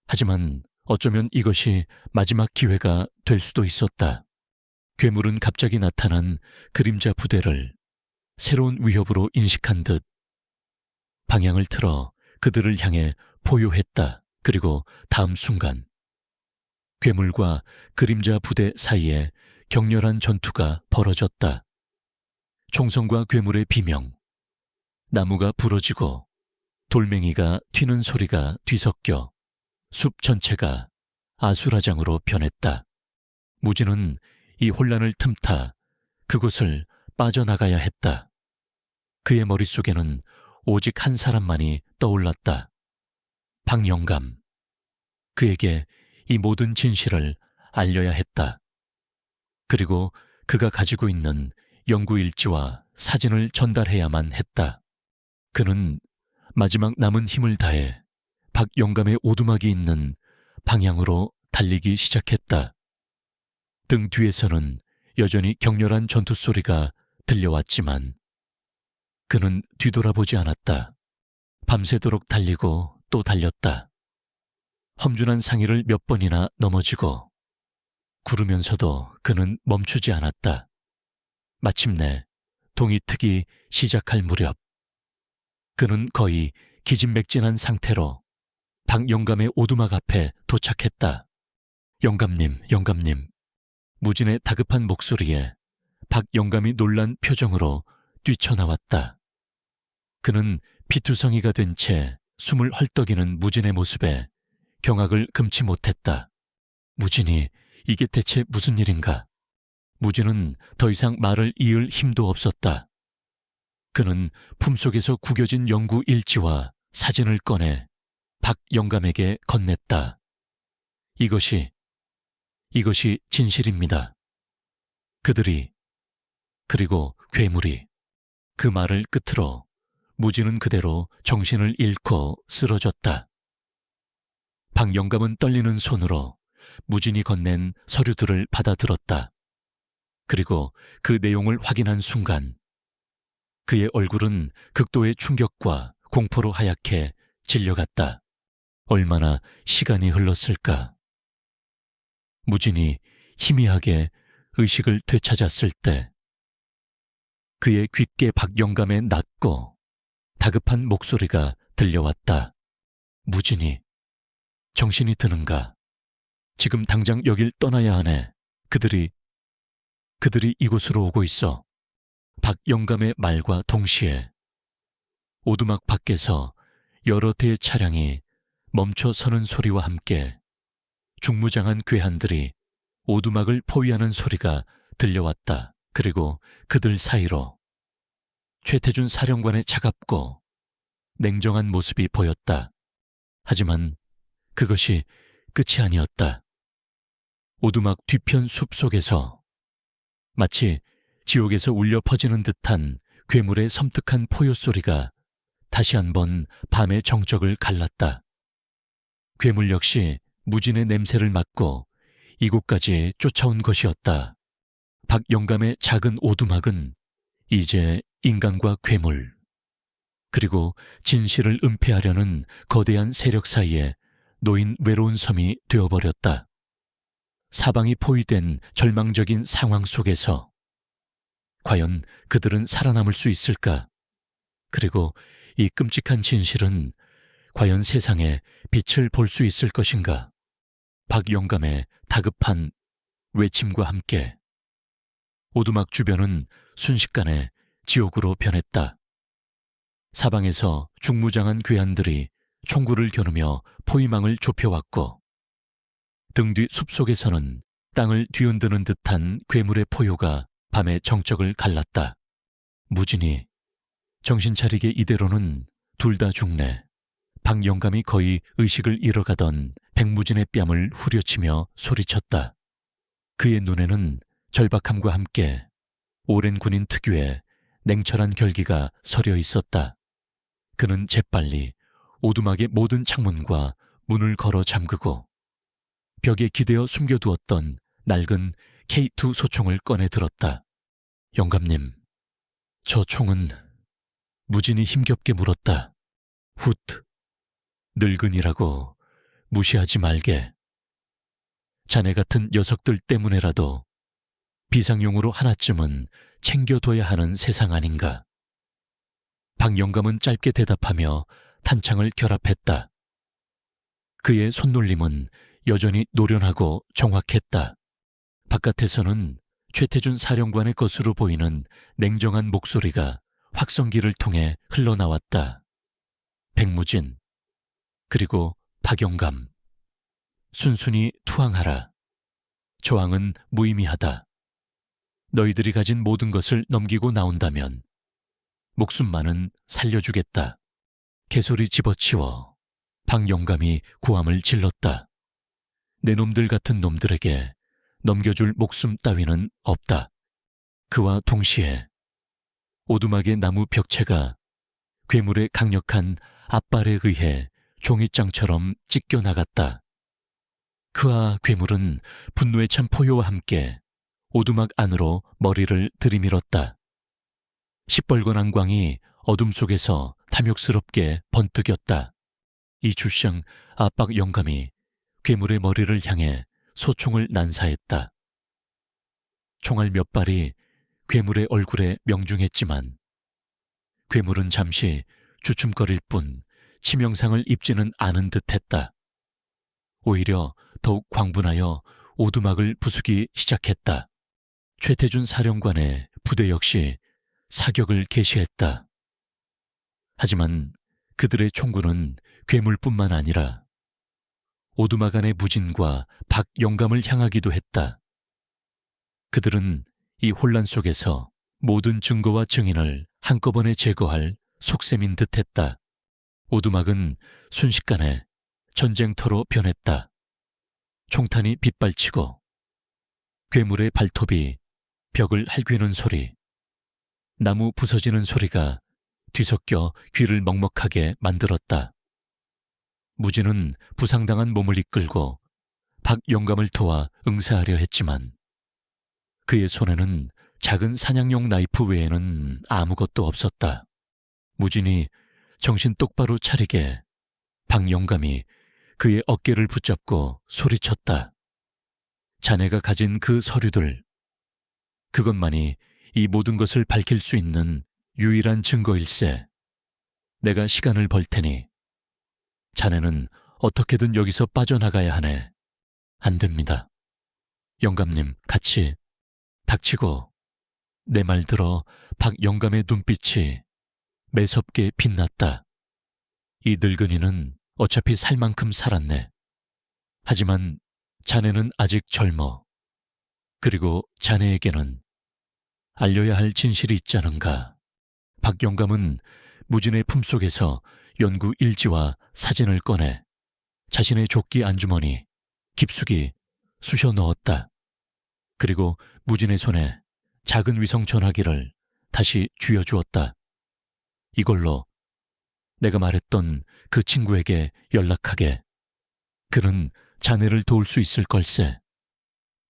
하지만 어쩌면 이것이 마지막 기회가 될 수도 있었다. 괴물은 갑자기 나타난 그림자 부대를 새로운 위협으로 인식한 듯 방향을 틀어 그들을 향해 포효했다. 그리고 다음 순간 괴물과 그림자 부대 사이에 격렬한 전투가 벌어졌다. 총성과 괴물의 비명, 나무가 부러지고 돌멩이가 튀는 소리가 뒤섞여 숲 전체가 아수라장으로 변했다. 무진은 이 혼란을 틈타 그곳을 빠져나가야 했다. 그의 머릿속에는 오직 한 사람만이 떠올랐다. 박영감. 그에게 이 모든 진실을 알려야 했다. 그리고 그가 가지고 있는 연구일지와 사진을 전달해야만 했다. 그는 마지막 남은 힘을 다해 박영감의 오두막이 있는 방향으로 달리기 시작했다. 등 뒤에서는 여전히 격렬한 전투 소리가 들려왔지만 그는 뒤돌아보지 않았다. 밤새도록 달리고 또 달렸다. 험준한 상의를 몇 번이나 넘어지고 구르면서도 그는 멈추지 않았다. 마침내 동이 트기 시작할 무렵 그는 거의 기진맥진한 상태로 박영감의 오두막 앞에 도착했다. 영감님, 영감님. 무진의 다급한 목소리에 박영감이 놀란 표정으로 뛰쳐나왔다. 그는 피투성이가 된 채 숨을 헐떡이는 무진의 모습에 경악을 금치 못했다. 무진이 이게 대체 무슨 일인가? 무진은 더 이상 말을 이을 힘도 없었다. 그는 품속에서 구겨진 연구 일지와 사진을 꺼내 박영감에게 건넸다. 이것이 진실입니다. 그들이, 그리고 괴물이. 그 말을 끝으로 무진은 그대로 정신을 잃고 쓰러졌다. 박영감은 떨리는 손으로 무진이 건넨 서류들을 받아들었다. 그리고 그 내용을 확인한 순간 그의 얼굴은 극도의 충격과 공포로 하얗게 질려갔다. 얼마나 시간이 흘렀을까? 무진이 희미하게 의식을 되찾았을 때 그의 귓게 박영감의 낮고 다급한 목소리가 들려왔다. 무진이, 정신이 드는가? 지금 당장 여길 떠나야 하네. 그들이 이곳으로 오고 있어. 박영감의 말과 동시에 오두막 밖에서 여러 대의 차량이 멈춰 서는 소리와 함께 중무장한 괴한들이 오두막을 포위하는 소리가 들려왔다. 그리고 그들 사이로 최태준 사령관의 차갑고 냉정한 모습이 보였다. 하지만 그것이 끝이 아니었다. 오두막 뒤편 숲속에서 마치 지옥에서 울려 퍼지는 듯한 괴물의 섬뜩한 포효 소리가 다시 한번 밤의 정적을 갈랐다. 괴물 역시 무진의 냄새를 맡고 이곳까지 쫓아온 것이었다. 박 영감의 작은 오두막은 이제 인간과 괴물, 그리고 진실을 은폐하려는 거대한 세력 사이에 놓인 외로운 섬이 되어버렸다. 사방이 포위된 절망적인 상황 속에서 과연 그들은 살아남을 수 있을까? 그리고 이 끔찍한 진실은 과연 세상에 빛을 볼 수 있을 것인가? 박 영감의 다급한 외침과 함께 오두막 주변은 순식간에 지옥으로 변했다. 사방에서 중무장한 괴한들이 총구를 겨누며 포위망을 좁혀왔고, 등 뒤 숲속에서는 땅을 뒤흔드는 듯한 괴물의 포효가 밤의 정적을 갈랐다. 무진이 정신 차리게 이대로는 둘 다 죽네. 박 영감이 거의 의식을 잃어가던 백무진의 뺨을 후려치며 소리쳤다. 그의 눈에는 절박함과 함께 오랜 군인 특유의 냉철한 결기가 서려 있었다. 그는 재빨리 오두막의 모든 창문과 문을 걸어 잠그고 벽에 기대어 숨겨두었던 낡은 K2 소총을 꺼내 들었다. 영감님, 저 총은... 무진이 힘겹게 물었다. 훗, 늙은이라고 무시하지 말게. 자네 같은 녀석들 때문에라도 비상용으로 하나쯤은 챙겨둬야 하는 세상 아닌가. 박 영감은 짧게 대답하며 탄창을 결합했다. 그의 손놀림은 여전히 노련하고 정확했다. 바깥에서는 최태준 사령관의 것으로 보이는 냉정한 목소리가 확성기를 통해 흘러나왔다. 백무진, 그리고 박 영감, 순순히 투항하라. 저항은 무의미하다. 너희들이 가진 모든 것을 넘기고 나온다면 목숨만은 살려주겠다. 개소리 집어치워 박 영감이 고함을 질렀다. 내 놈들 같은 놈들에게 넘겨줄 목숨 따위는 없다. 그와 동시에 오두막의 나무 벽체가 괴물의 강력한 앞발에 의해 종이장처럼 찢겨나갔다. 그와 괴물은 분노에 찬 포효와 함께 오두막 안으로 머리를 들이밀었다. 시뻘건 안광이 어둠 속에서 탐욕스럽게 번뜩였다. 이 주상 압박 영감이 괴물의 머리를 향해 소총을 난사했다. 총알 몇 발이 괴물의 얼굴에 명중했지만 괴물은 잠시 주춤거릴 뿐 치명상을 입지는 않은 듯했다. 오히려 더욱 광분하여 오두막을 부수기 시작했다. 최태준 사령관의 부대 역시 사격을 개시했다. 하지만 그들의 총구는 괴물뿐만 아니라 오두막 안의 무진과 박 영감을 향하기도 했다. 그들은 이 혼란 속에서 모든 증거와 증인을 한꺼번에 제거할 속셈인 듯했다. 오두막은 순식간에 전쟁터로 변했다. 총탄이 빗발치고 괴물의 발톱이 벽을 할귀는 소리, 나무 부서지는 소리가 뒤섞여 귀를 먹먹하게 만들었다. 무진은 부상당한 몸을 이끌고 박 영감을 도와 응사하려 했지만 그의 손에는 작은 사냥용 나이프 외에는 아무것도 없었다. 무진이 정신 똑바로 차리게 박 영감이 그의 어깨를 붙잡고 소리쳤다. 자네가 가진 그 서류들, 그것만이 이 모든 것을 밝힐 수 있는 유일한 증거일세. 내가 시간을 벌 테니 자네는 어떻게든 여기서 빠져나가야 하네. 안 됩니다. 영감님, 같이. 닥치고. 내 말 들어. 박 영감의 눈빛이 매섭게 빛났다. 이 늙은이는 어차피 살 만큼 살았네. 하지만 자네는 아직 젊어. 그리고 자네에게는 알려야 할 진실이 있자는가. 박 영감은 무진의 품속에서 연구 일지와 사진을 꺼내 자신의 조끼 안주머니 깊숙이 쑤셔 넣었다. 그리고 무진의 손에 작은 위성 전화기를 다시 쥐어주었다. 이걸로 내가 말했던 그 친구에게 연락하게. 그는 자네를 도울 수 있을 걸세.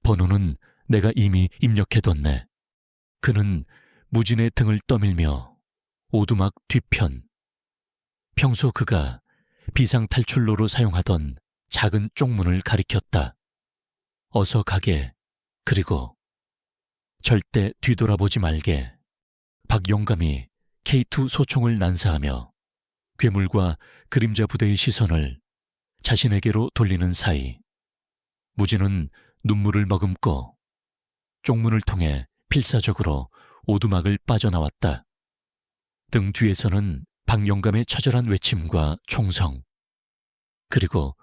번호는 내가 이미 입력해뒀네. 그는 무진의 등을 떠밀며 오두막 뒤편, 평소 그가 비상탈출로로 사용하던 작은 쪽문을 가리켰다. 어서 가게. 그리고 절대 뒤돌아보지 말게. 박용감이 K2 소총을 난사하며 괴물과 그림자 부대의 시선을 자신에게로 돌리는 사이 무진은 눈물을 머금고 쪽문을 통해 필사적으로 오두막을 빠져나왔다. 등 뒤에서는 박용감의 처절한 외침과 총성, 그리고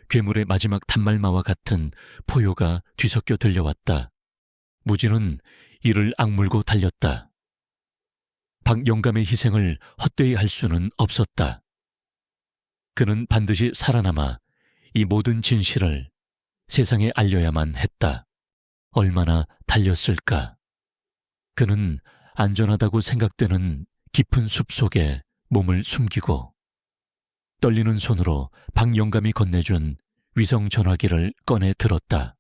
괴물의 마지막 단말마와 같은 포효가 뒤섞여 들려왔다. 무진은 이를 악물고 달렸다. 박용감의 희생을 헛되이 할 수는 없었다. 그는 반드시 살아남아 이 모든 진실을 세상에 알려야만 했다. 얼마나 달렸을까? 그는 안전하다고 생각되는 깊은 숲 속에 몸을 숨기고 떨리는 손으로 박용감이 건네준 위성 전화기를 꺼내 들었다.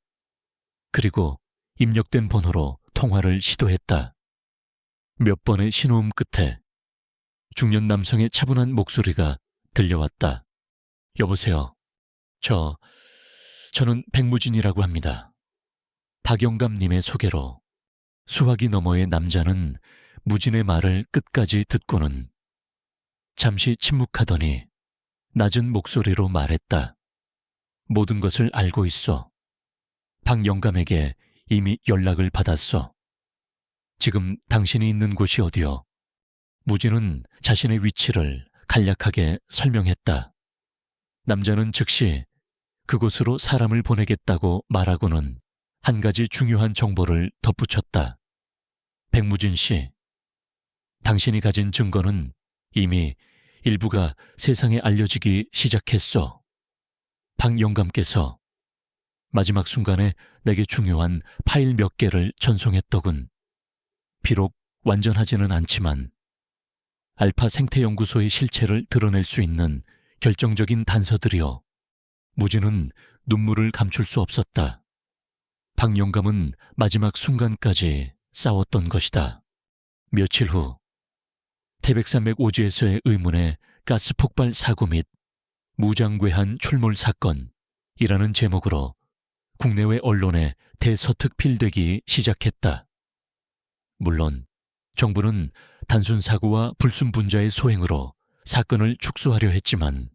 그리고 입력된 번호로 통화를 시도했다. 몇 번의 신호음 끝에 중년 남성의 차분한 목소리가 들려왔다. 여보세요. 저는 백무진이라고 합니다. 박용감님의 소개로 수화기 너머의 남자는 무진의 말을 끝까지 듣고는 잠시 침묵하더니 낮은 목소리로 말했다. 모든 것을 알고 있어. 박영감에게 이미 연락을 받았어. 지금 당신이 있는 곳이 어디요? 무진은 자신의 위치를 간략하게 설명했다. 남자는 즉시 그곳으로 사람을 보내겠다고 말하고는 한 가지 중요한 정보를 덧붙였다. 백무진 씨, 당신이 가진 증거는 이미 일부가 세상에 알려지기 시작했어. 박영감께서 마지막 순간에 내게 중요한 파일 몇 개를 전송했더군. 비록 완전하지는 않지만 알파 생태연구소의 실체를 드러낼 수 있는 결정적인 단서들이요. 무진은 눈물을 감출 수 없었다. 박영감은 마지막 순간까지 싸웠던 것이다. 며칠 후 태백산맥 오지에서의 의문의 가스 폭발 사고 및 무장괴한 출몰 사건이라는 제목으로 국내외 언론에 대서특 필되기 시작했다. 물론 정부는 단순 사고와 불순 분자의 소행으로 사건을 축소하려 했지만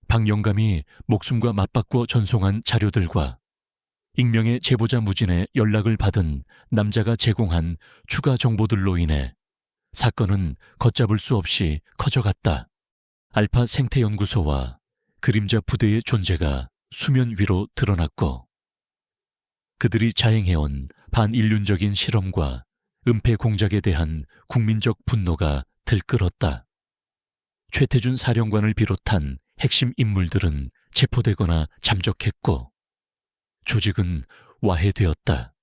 박영감이 목숨과 맞바꾸어 전송한 자료들과 익명의 제보자 무진의 연락을 받은 남자가 제공한 추가 정보들로 인해 사건은 걷잡을 수 없이 커져갔다. 알파 생태연구소와 그림자 부대의 존재가 수면 위로 드러났고 그들이 자행해온 반인륜적인 실험과 은폐 공작에 대한 국민적 분노가 들끓었다. 최태준 사령관을 비롯한 핵심 인물들은 체포되거나 잠적했고 조직은 와해되었다.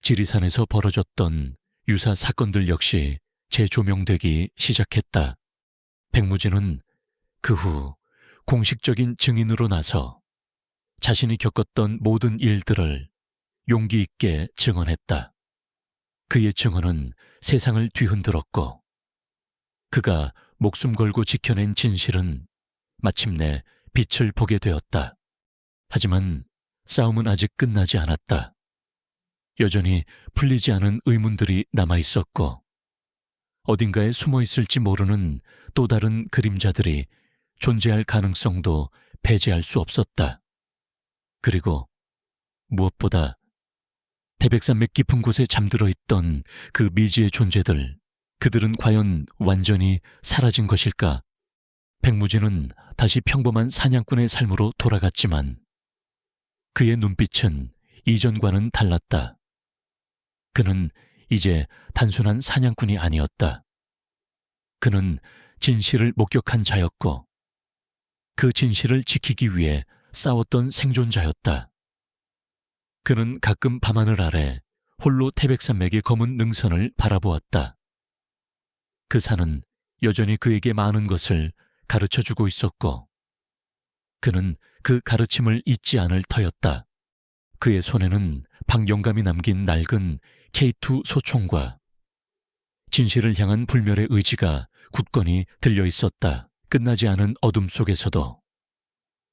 지리산에서 벌어졌던 유사 사건들 역시 재조명되기 시작했다. 백무진은 그 후 공식적인 증인으로 나서 자신이 겪었던 모든 일들을 용기 있게 증언했다. 그의 증언은 세상을 뒤흔들었고 그가 목숨 걸고 지켜낸 진실은 마침내 빛을 보게 되었다. 하지만 싸움은 아직 끝나지 않았다. 여전히 풀리지 않은 의문들이 남아있었고 어딘가에 숨어있을지 모르는 또 다른 그림자들이 존재할 가능성도 배제할 수 없었다. 그리고 무엇보다 태백산맥 깊은 곳에 잠들어 있던 그 미지의 존재들, 그들은 과연 완전히 사라진 것일까? 백무진은 다시 평범한 사냥꾼의 삶으로 돌아갔지만 그의 눈빛은 이전과는 달랐다. 그는 이제 단순한 사냥꾼이 아니었다. 그는 진실을 목격한 자였고 그 진실을 지키기 위해 싸웠던 생존자였다. 그는 가끔 밤하늘 아래 홀로 태백산맥의 검은 능선을 바라보았다. 그 산은 여전히 그에게 많은 것을 가르쳐주고 있었고, 그는 그 가르침을 잊지 않을 터였다. 그의 손에는 박영감이 남긴 낡은 K2 소총과 진실을 향한 불멸의 의지가 굳건히 들려 있었다. 끝나지 않은 어둠 속에서도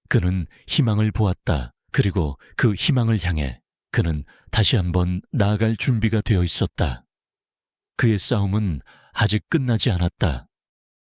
그는 희망을 보았다. 그리고 그 희망을 향해 그는 다시 한번 나아갈 준비가 되어 있었다. 그의 싸움은 아직 끝나지 않았다.